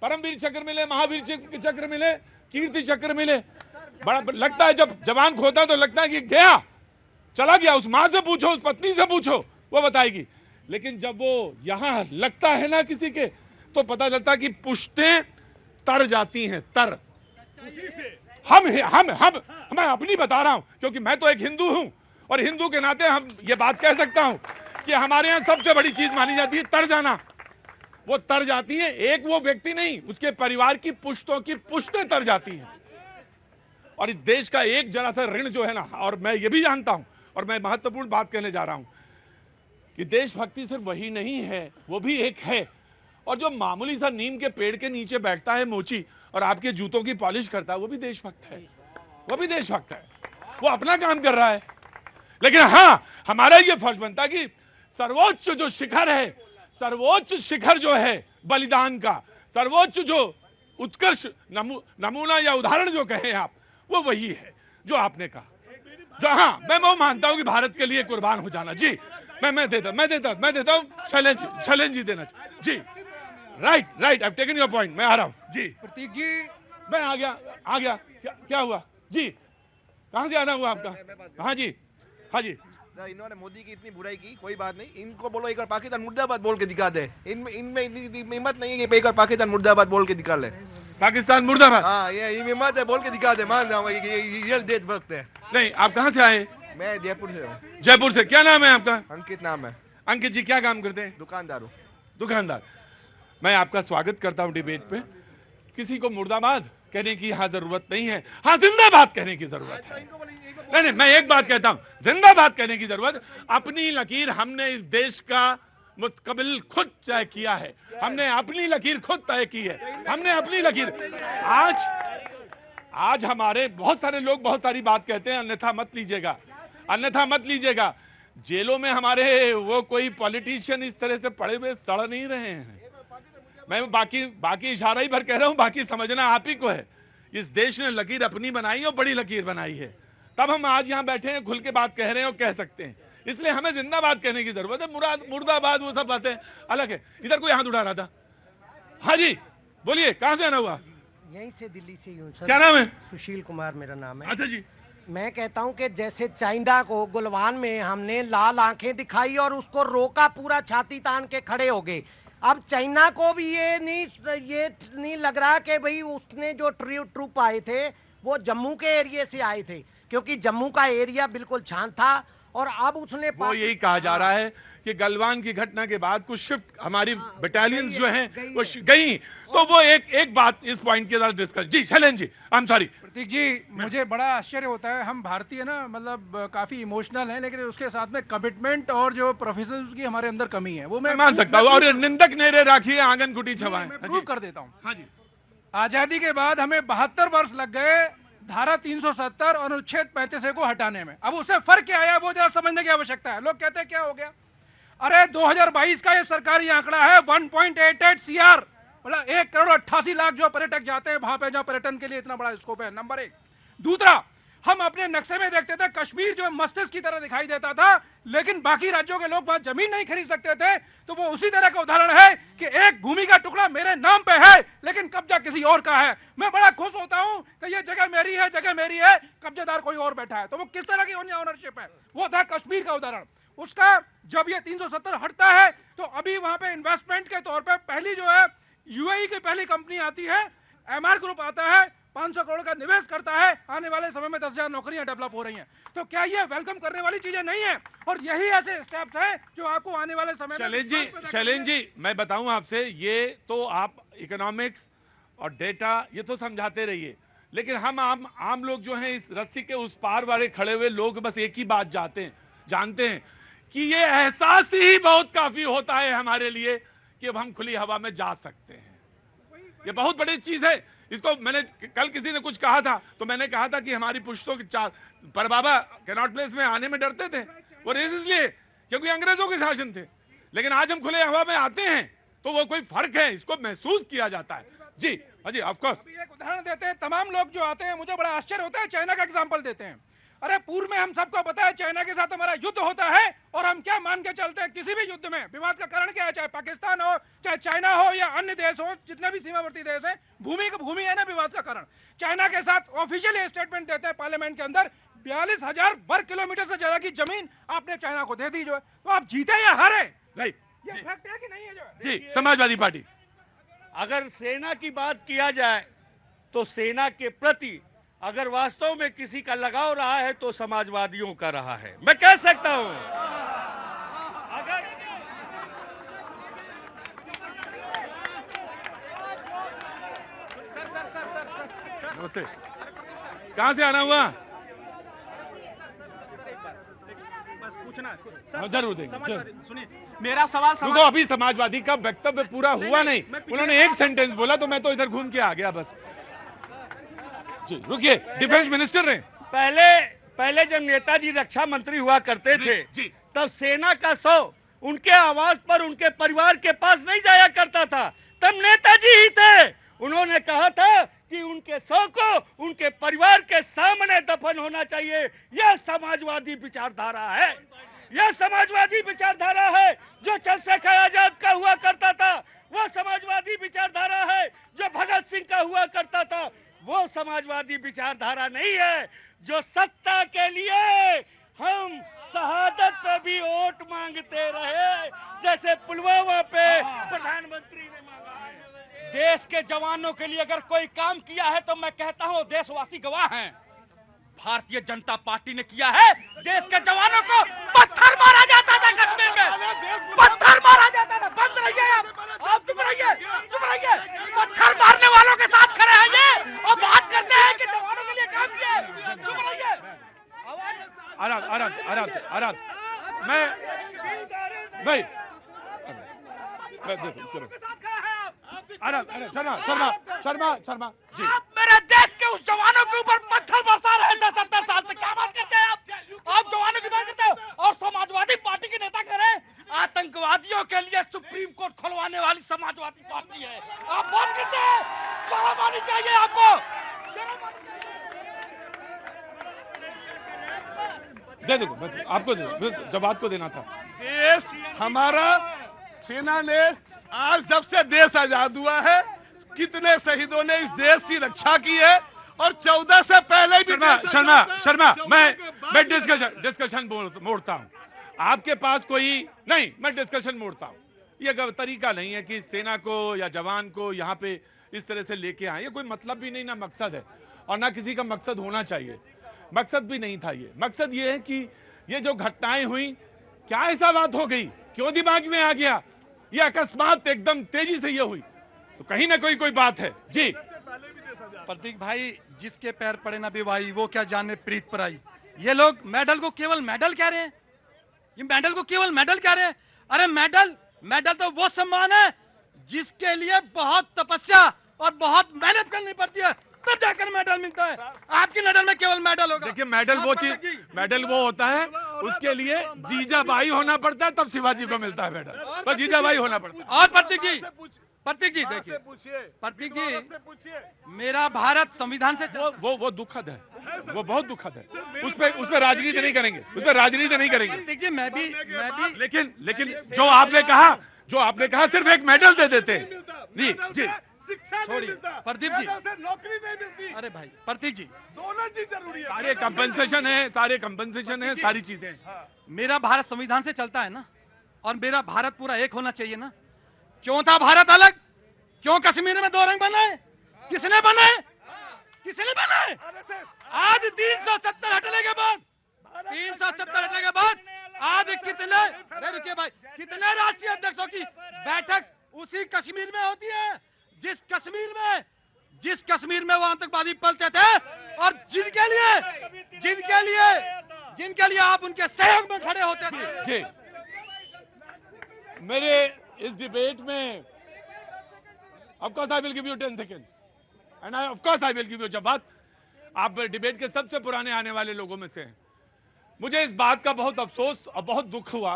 परमवीर चक्र मिले, महावीर चक्र मिले, कीर्ति चक्र मिले, बड़ा लगता है जब जवान खोता है तो लगता है कि गया, चला गया। उस माँ से पूछो, उस पत्नी से पूछो, वो बताएगी। लेकिन जब वो यहां लगता है ना किसी के, तो पता चलता कि पुश्तें तर जाती हैं, तर। मैं अपनी बता रहा हूं, क्योंकि मैं तो एक हिंदू हूं और हिंदू के नाते हम ये बात कह सकता हूं कि हमारे यहां सबसे बड़ी चीज मानी जाती है तर जाना। वो तर जाती है, एक वो व्यक्ति नहीं, उसके परिवार की पुश्तों की पुश्तें तर जाती हैं। और इस देश का एक जरा सा ऋण जो है ना, और मैं ये भी जानता हूं, और मैं महत्वपूर्ण बात कहने जा रहा हूं कि देशभक्ति सिर्फ वही नहीं है, वो भी एक है। और जो मामूली सा नीम के पेड़ के नीचे बैठता है मोची और आपके जूतों की पॉलिश करता है, वो भी देशभक्त है, वो अपना काम कर रहा है। लेकिन हाँ, हमारा ये फर्ज बनता है कि सर्वोच्च जो शिखर है, सर्वोच्च शिखर जो है बलिदान का, सर्वोच्च जो उत्कर्ष नमूना या उदाहरण जो कहें आप, वो वही है जो आपने कहा। जो हाँ, मैं वो मानता हूं कि भारत के लिए कुर्बान हो जाना। जी मैं देता हूं, चैलेंज जी देना चाहिए। जी right, I have taken your point, मैं आ रहा हूं। जी प्रतीक जी, मैं आ गया। क्या हुआ जी, कहां से आना हुआ आपका? हाँ जी इन्होंने मोदी की इतनी बुराई की, कोई बात नहीं, इनको बोलो एक बार पाकिस्तान मुर्दाबाद बोल के दिखा दे। इनमें इतनी हिम्मत नहीं है कि एक बार पाकिस्तान मुर्दाबाद बोल के दिखा ले। पाकिस्तान मुर्दाबाद, हाँ ये हिम्मत है, बोल के दिखा दे, मान जाऊंगा ये देशभक्त है। नहीं, आप कहाँ से आए? मैं जयपुर से हूँ। जयपुर से, क्या नाम है आपका? अंकित नाम है। अंकित जी क्या काम करते हैं? दुकानदार। मैं आपका स्वागत करता हूँ डिबेट पे। किसी को मुर्दाबाद कहने की यहाँ जरूरत नहीं है, हाँ जिंदाबाद कहने की जरूरत है। नहीं, मैं एक बात कहता हूँ, जिंदाबाद कहने की जरूरत। अपनी लकीर हमने इस देश का मुस्तकबिल खुद तय किया है, हमने अपनी लकीर खुद तय की है, हमने अपनी लकीर। आज हमारे बहुत सारे लोग बहुत सारी बात कहते हैं, अन्यथा मत लीजिएगा। जेलों में हमारे वो कोई पॉलिटिशियन इस तरह से पड़े हुए सड़ नहीं रहे हैं। मैं बाकी इशारा ही भर कह रहा हूं, बाकी समझना आप ही को है। इस देश ने लकीर अपनी बनाई और बड़ी लकीर बनाई है, तब हम आज यहां बैठे हैं, खुल के बात कह रहे हैं और कह सकते हैं। इसलिए हमें जिंदाबाद कहने की जरूरत है, मुर्दाबाद वो सब बातें अलग है। इधर कोई हाथ उठा रहा था। हाँ जी बोलिए, कहां से आना हुआ? यहीं से, दिल्ली से ही हूँ सर। क्या नाम है? सुशील कुमार मेरा नाम है। अच्छा जी। मैं कहता हूँ कि जैसे चाइना को गुलवान में हमने लाल आंखें दिखाई और उसको रोका, पूरा छाती तान के खड़े हो गए। अब चाइना को भी ये नहीं लग रहा कि भाई उसने जो ट्रूप आए थे वो जम्मू के एरिया से आए थे, क्योंकि जम्मू का एरिया बिल्कुल शांत था। और अब उसने वो यही कहा जा रहा है कि गलवान की घटना के बाद कुछ शिफ्ट हमारी बटालियंस जो हैं वो गई, तो वो एक बात इस पॉइंट के साथ डिस्कस। जी Shailendra ji, I am sorry. Prateek ji, मुझे बड़ा आश्चर्य होता है, हम भारतीय ना मतलब काफी इमोशनल हैं, लेकिन उसके साथ में कमिटमेंट और जो प्रोफेशनल्स की हमारे अंदर कमी है वो मैं मान सकता हूँ। और निंदक नेरे राखी आंगन कुटी छवाएं, मैं प्रूव कर देता हूँ। हाँ जी। आजादी के बाद हमें 72 वर्ष लग गए धारा 370 और अनुच्छेद 35 को हटाने में। अब उससे फर्क क्या आया वो जरा समझने की आवश्यकता है। लोग कहते हैं क्या हो गया, अरे 2022 का ये सरकारी आंकड़ा है 1.88 CR, मतलब 1,88,00,000 जो पर्यटक जाते हैं वहां पे, जहाँ पर्यटन के लिए इतना बड़ा स्कोप है, नंबर 1। दूसरा, हम अपने नक्शे में देखते थे कश्मीर जो मस्तिष्क की तरह दिखाई देता था, लेकिन बाकी राज्यों के लोग वहां जमीन नहीं खरीद सकते थे। तो वो उसी तरह का उदाहरण है कि एक भूमि का टुकड़ा मेरे नाम पे है लेकिन कब्जा किसी और का है। मैं बड़ा खुश होता हूं कि ये जगह मेरी है, जगह मेरी है, कब्जेदार कोई और बैठा है। तो वो किस तरह की ओनरशिप है, वो था कश्मीर का उदाहरण। उसका जब ये 370 हटता है तो अभी वहां पे इन्वेस्टमेंट के तौर पे पहली जो है UAE की पहली कंपनी आती है, MR ग्रुप आता है, 500 करोड़ का निवेश करता है। आने वाले समय में 10,000 नौकरियां डेवलप हो रही हैं। तो क्या ये वेलकम करने वाली चीजें नहीं है? और यही ऐसे स्टेप्स हैं जो आपको आने वाले समय में। शैलेंद्र जी, मैं बताऊं आपसे, ये तो आप इकोनॉमिक्स और डेटा ये तो समझाते रहिए, लेकिन हम आम लोग जो हैं इस रस्सी के उस पार वाले खड़े हुए लोग बस एक ही बात जानते हैं कि ये एहसास ही बहुत काफी होता है हमारे लिए कि अब हम खुली हवा में जा सकते हैं। ये बहुत बड़ी चीज है। इसको मैंने कल किसी ने कुछ कहा था तो मैंने कहा था कि हमारी पुश्तों के चार पर बाबा कैनॉट प्लेस में आने में डरते थे, वो रेस इसलिए क्योंकि अंग्रेजों के शासन थे। लेकिन आज हम खुले हवा में आते हैं तो वो कोई फर्क है, इसको महसूस किया जाता है। जी जी, ऑफ कोर्स। एक उदाहरण देते हैं, तमाम लोग जो आते हैं मुझे बड़ा आश्चर्य होता है, चाइना का एग्जांपल देते हैं। अरे पूर्व में हम सबको पता है चाइना के साथ हमारा युद्ध होता है और हम क्या मान के चलते हैं, किसी भी युद्ध में विवाद का कारण क्या है, चाहे पाकिस्तान हो, चाहे चाइना हो या अन्य देश हो, जितने भी सीमावर्ती देश हैं, भूमि है ना विवाद का कारण। चाइना के साथ ऑफिशियली स्टेटमेंट देते हैं पार्लियामेंट के अंदर, 42,000 वर्ग किलोमीटर से ज्यादा की जमीन आपने चाइना को दे दी। जो है तो आप जीते या हारे, राइट, ये फैक्ट है कि नहीं है? जो है जी, समाजवादी पार्टी। अगर सेना की बात किया जाए तो सेना के प्रति अगर वास्तव में किसी का लगाव रहा है तो समाजवादियों का रहा है, मैं कह सकता हूं। अगर नमस्ते, कहां से आना हुआ? बस पूछना जरूर देंगे। सुनिए मेरा सवाल रुको, अभी समाजवादी का वक्तव्य पूरा हुआ नहीं, उन्होंने एक सेंटेंस बोला तो मैं तो इधर घूम के आ गया बस। जी रुकिए, डिफेंस मिनिस्टर ने पहले जब नेताजी रक्षा मंत्री हुआ करते थे तब सेना का 100 उनके आवास पर उनके परिवार के पास नहीं जाया करता था, तब नेताजी ही थे। उन्होंने कहा था कि उनके 100 को उनके परिवार के सामने दफन होना चाहिए। यह समाजवादी विचारधारा है, यह समाजवादी विचारधारा है जो चंद्रशेखर आजाद का हुआ करता था। वह समाजवादी विचारधारा है जो भगत सिंह का हुआ करता था। वो समाजवादी विचारधारा नहीं है जो सत्ता के लिए हम शहादत पे भी वोट मांगते रहे, जैसे पुलवामा पे प्रधानमंत्री ने मांगा है। देश के जवानों के लिए अगर कोई काम किया है तो मैं कहता हूं देशवासी गवाह हैं। भारतीय जनता पार्टी ने किया है। देश के जवानों को पत्थर मारा जाता था कश्मीर में, पत्थर मारा जाता था। बंद रहिए आप चुप रहिए, चुप रहिए। पत्थर मारने वालों के साथ खड़े हैं ये और बात करते हैं कि जवानों के लिए काम किया है। चुप रहिए। आराम मैं शर्मा जी, आप मेरे देश के उस जवानों के ऊपर पत्थर बरसा रहे थे 70 साल से। क्या बात करते हैं आप जवानों की बात करते हैं और समाजवादी पार्टी के नेता कह रहे हैं आतंकवादियों के लिए सुप्रीम कोर्ट खुलवाने वाली समाजवादी पार्टी है। आप बात करते हैं, शर्म आनी चाहिए आपको। दे दो, आपको दे दो, जवाब को देना था। देश हमारा, सेना ने आज जब से देश आजाद हुआ है कितने शहीदों ने इस देश की रक्षा की है, और 14 से पहले भी। शर्मा, मैं डिस्कशन मोड़ता हूँ। आपके पास कोई नहीं, मैं डिस्कशन मोड़ता हूँ। ये तरीका नहीं है कि सेना को या जवान को यहाँ पे इस तरह से लेके आए। ये कोई मतलब भी नहीं, ना मकसद है, और ना किसी का मकसद होना चाहिए। मकसद भी नहीं था ये। मकसद ये है कि ये जो घटनाएं हुई, क्या ऐसा बात हो गई, क्यों दिमाग में आ गया, ये अकस्मात एकदम तेजी से ये हुई, तो कहीं ना कोई बात है। जी प्रतीक भाई, जिसके पैर पड़े ना बिवाई, वो क्या जाने प्रीत पराई। ये लोग मेडल को केवल मेडल कह रहे हैं, ये मेडल को केवल मेडल कह रहे हैं। अरे मेडल तो वो सम्मान है जिसके लिए बहुत तपस्या और बहुत मेहनत करनी पड़ती है, तब जाकर मेडल मिलता है। आपकी नजर में केवल मेडल होगा। देखिए, मेडल वो होता है, उसके लिए जीजाबाई होना पड़ता है, तब शिवाजी को मिलता है मेडल, तो जीजाबाई होना पड़ता है। और प्रतीक जी देखिए, प्रतीक जी, मेरा भारत संविधान से वो दुखद है, वो बहुत दुखद है। उस पे राजनीति नहीं करेंगे, उस पे राजनीति नहीं करेंगे। देखिए, मैं भी लेकिन जो आपने कहा सिर्फ एक मेडल दे देते हैं। जी छोड़िए प्रदीप जी, नौकरी नहीं मिलती। अरे भाई प्रतीक जी, दोनों चीज जरूरी है। सारे कंपनसेशन है, सारी चीजें। मेरा भारत संविधान से चलता है ना, और मेरा भारत पूरा एक होना चाहिए ना। क्यों था भारत अलग? क्यों कश्मीर में 2 रंग बनाए? किसने बनाए? आज 370 हटने के बाद, 370 हटने के बाद आज कितने राष्ट्रीय अध्यक्षों की बैठक उसी कश्मीर में होती है, जिस कश्मीर में वो आतंकवादी पलते थे, और जिनके लिए आप उनके सहयोग में खड़े होते थे। जी, मेरे इस डिबेट में of course I will give you 10 seconds end of course I will give you जवाब। आप डिबेट के सबसे पुराने आने वाले लोगों में से हैं। मुझे इस बात का बहुत अफसोस और बहुत दुख हुआ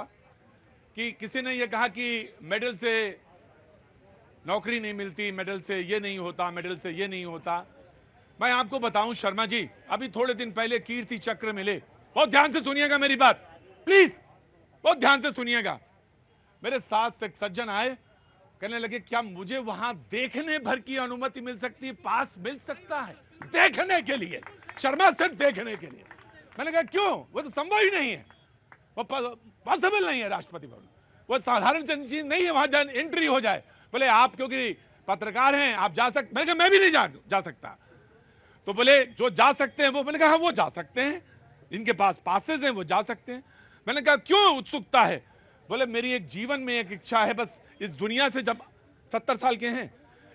कि किसी ने यह कहा कि मेडल से नौकरी नहीं मिलती, मेडल से ये नहीं होता, मेडल से ये नहीं होता। मैं आपको बताऊं शर्मा जी, अभी थोड़े दिन पहले कीर्ति चक्र मिले। बहुत ध्यान से सुनिएगा मेरी बात, प्लीज बहुत ध्यान से सुनिएगा। मेरे साथ एक सज्जन आए, कहने लगे क्या मुझे वहां देखने भर की अनुमति मिल सकती है, पास मिल सकता है देखने के लिए? शर्मा, सिर्फ देखने के लिए। मैंने कहा क्यों? वो तो संभव ही नहीं है, वो पॉसिबल नहीं है राष्ट्रपति भवन, वो साधारण चीज नहीं है वहां एंट्री हो जाए। बोले आप क्योंकि पत्रकार हैं आप जा सकते। मैंने कहा मैं भी नहीं जा सकता। तो बोले जो जा सकते हैं वो, मैंने कहा वो जा सकते हैं, इनके पास पासेस हैं, वो जा सकते हैं। मैंने कहा क्यों उत्सुकता है? बोले मेरी एक जीवन में एक इच्छा है, बस इस दुनिया से जब 70 साल के हैं,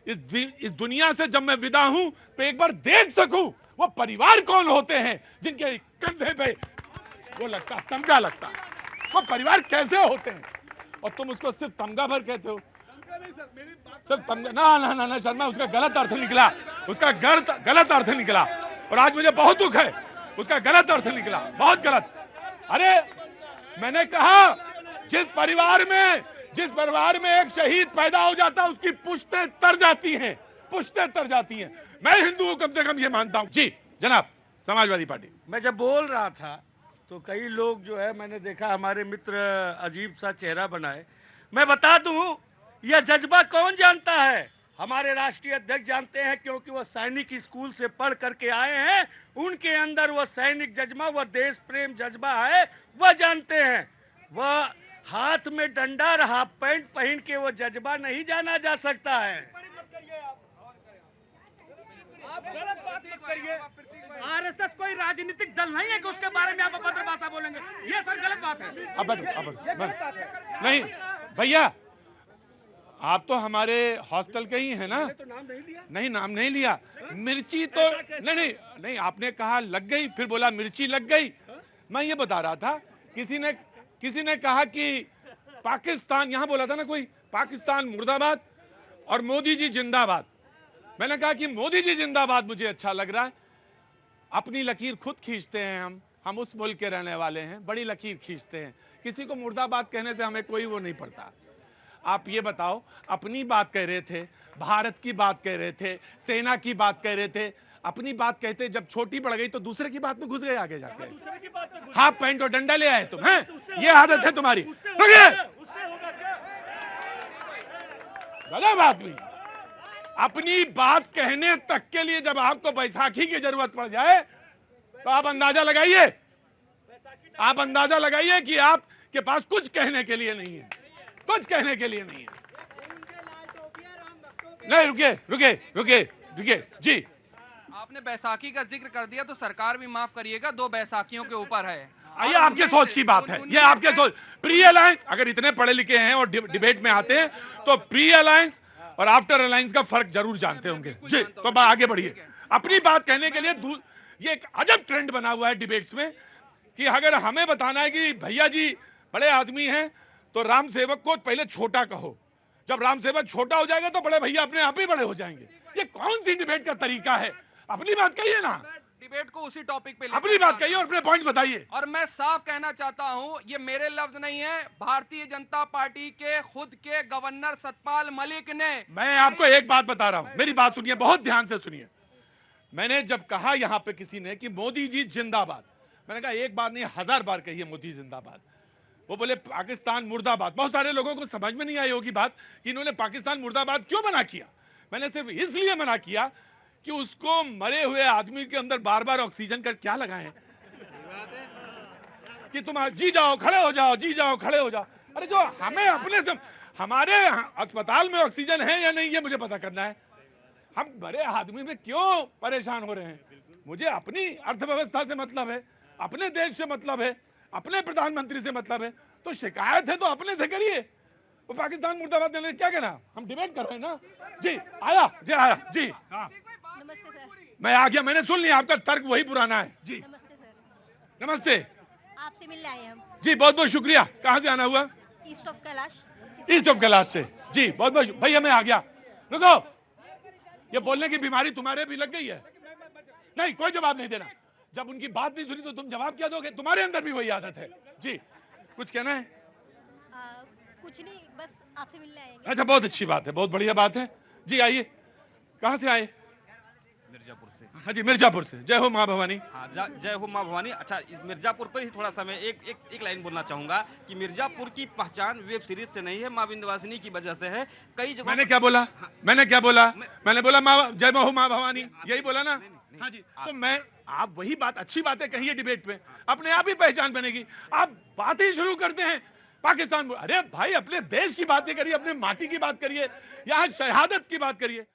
इस दुनिया से जब मैं विदा हूं तो एक बार देख सकूं वो परिवार कौन होते हैं जिनके कंधे पे वो लगता, तमगा लगता, वो परिवार कैसे होते हैं। और तुम उसको सिर्फ तमगा भर कहते हो, सिर्फ तमगा। ना शर्मा, उसका गलत अर्थ निकला, उसका गलत अर्थ निकला, और आज मुझे बहुत दुख है, उसका गलत अर्थ निकला, बहुत गलत। अरे मैंने कहा जिस परिवार में एक शहीद पैदा हो जाता है उसकी पुश्तें तर जाती हैं। मैं हिंदू हूं, कम से कम ये मानता हूं। जी जनाब, समाजवादी पार्टी। मैं जब बोल रहा था तो कई लोग जो है, मैंने देखा हमारे मित्र अजीब सा चेहरा बनाए। मैं बता दूं, यह जज्बा कौन जानता है? हमारे राष्ट्रीय अध्यक्ष जानते हैं, क्योंकि वह सैनिक स्कूल से पढ़ करके आए हैं। उनके अंदर वह सैनिक जज्बा, वह देश प्रेम जज्बा है, वह जानते हैं। वह हाथ में डंडा और हाफ पैंट पहन के वो जज्बा नहीं जाना जा सकता है। आप गलत बात मत करिए। आरएसएस कोई राजनीतिक दल नहीं है कि उसके बारे में आप अभद्र भाषा बोलेंगे, ये सर गलत बात है। अब नहीं भैया, आप तो हमारे हॉस्टल के ही हैं ना? तो नाम नहीं लिया। नहीं, नाम नहीं लिया। मिर्ची तो नहीं, आपने कहा लग गई, फिर बोला मिर्ची लग गई। मैं ये बता रहा था, किसी ने कहा कि पाकिस्तान, यहां बोला था ना कोई, पाकिस्तान मुर्दाबाद और मोदी जी जिंदाबाद। मैंने कहा कि मोदी जी जिंदाबाद मुझे अच्छा लग रहा है। अपनी लकीर खुद खींचते हैं हम, हम उस मुल्क के रहने वाले हैं, बड़ी लकीर खींचते हैं, किसी को मुर्दाबाद कहने से हमें कोई वो नहीं पड़ता। आप ये बताओ, अपनी बात कह रहे थे, भारत की बात कह रहे थे, सेना की बात कह रहे थे, अपनी बात कहते जब छोटी पड़ गई तो दूसरे की बात में घुस गए आगे जाके। हाफ पैंट और डंडा ले आए तुम, हैं? ये आदत है तुम्हारी। गलत आदमी, अपनी बात कहने तक के लिए जब आपको बैसाखी की जरूरत पड़ जाए तो आप अंदाजा लगाइए कि आपके पास कुछ कहने के लिए नहीं है, कुछ कहने के लिए नहीं है। नहीं, रुके जी। आपने बैसाखी का जिक्र कर दिया तो सरकार भी माफ करिएगा, 2 बैसाखियों के ऊपर है। ये आपके सोच की बात है, ये आपके सोच। प्री अलायंस, अगर इतने पढ़े लिखे हैं और डिबेट में आते हैं तो प्री अलायंस और आफ्टर अलायंस का फर्क जरूर जानते होंगे जी। तो आगे बढ़िए। अपनी बात कहने के लिए ये एक अजब ट्रेंड बना हुआ है डिबेट्स में कि अगर हमें बताना है कि भैया जी बड़े आदमी हैं तो राम सेवक को पहले छोटा कहो, जब राम सेवक छोटा हो जाएगा तो बड़े भैया अपने आप ही बड़े हो जाएंगे। ये कौन सी डिबेट का तरीका है? अपनी बात कहिए ना, डिबेट को उसी टॉपिक पे अपनी बात कहिए और अपने पॉइंट बताइए। और मैं साफ कहना चाहता हूं, ये मेरे लफ्ज नहीं है, भारतीय जनता पार्टी के खुद के गवर्नर सतपाल मलिक ने। मैं आपको एक बात बता रहा हूं, मेरी बात सुनिए, बहुत ध्यान से सुनिए। मैंने जब कहा यहां पे किसी ने कि मोदी जी जिंदाबाद, मैंने कहा एक बार नहीं 1000 बार कहिए मोदी जिंदाबाद। वो बोले पाकिस्तान मुर्दाबाद। बहुत सारे लोगों को समझ में नहीं आई होगी बात कि इन्होंने पाकिस्तान मुर्दाबाद क्यों मना किया। मैंने सिर्फ इसलिए मना किया कि उसको मरे हुए आदमी के अंदर बार बार ऑक्सीजन का क्या लगाएं कि तुम जी जाओ खड़े हो जाओ, जी जाओ खड़े हो जाओ। अरे जो हमें अपने से, हमारे अस्पताल में ऑक्सीजन है या नहीं ये मुझे पता करना है। हम मरे आदमी में क्यों परेशान हो रहे हैं? मुझे अपनी अर्थव्यवस्था से मतलब है, अपने देश से मतलब है, अपने प्रधानमंत्री से मतलब है। तो शिकायत है तो अपने से करिए। वो पाकिस्तान मुर्दाबाद देने क्या कहना, हम डिबेट कर रहे हैं ना जी। आया जी। हाँ नमस्ते सर। मैं आ गया, मैंने सुन लिया, आपका तर्क वही पुराना है जी। नमस्ते सर। नमस्ते, आपसे मिलने आए हम जी। बहुत बहुत शुक्रिया। कहाँ से आना हुआ? East of Kailash. East of Kailash से जी। बहुत बहुत भैया मैं आ गया। रुको, ये बोलने की बीमारी तुम्हारे भी लग गई है। नहीं, कोई जवाब नहीं देना। जब उनकी बात नहीं सुनी तो तुम जवाब क्या दोगे? तुम्हारे अंदर भी वही आदत है जी। कुछ कहना है? कुछ नहीं, बस आपसे मिलने आएंगे। अच्छा, बहुत अच्छी बात है, बहुत बढ़िया बात है जी। आइए। कहाँ से आए? मिर्जापुर से। हाँ जी, मिर्जापुर से। जय हो माँ भवानी। हाँ, जय हो माँ भवानी। अच्छा, इस मिर्जापुर पर ही थोड़ा सा मैं एक लाइन बोलना चाहूंगा कि मिर्जापुर की पहचान वेब सीरीज से नहीं है, माँ विंध्यवासिनी की वजह से है। कई जगह मैंने क्या बोला? मैंने बोला माँ जय हो माँ भवानी, यही बोला ना? हाँ जी। तो मैं, आप वही बात, अच्छी बातें कहिए डिबेट में, अपने आप ही पहचान बनेगी। आप बात ही शुरू करते हैं पाकिस्तान। अरे भाई, अपने देश की बातें करिए, अपने माटी की बात करिए, यहाँ शहादत की बात करिए।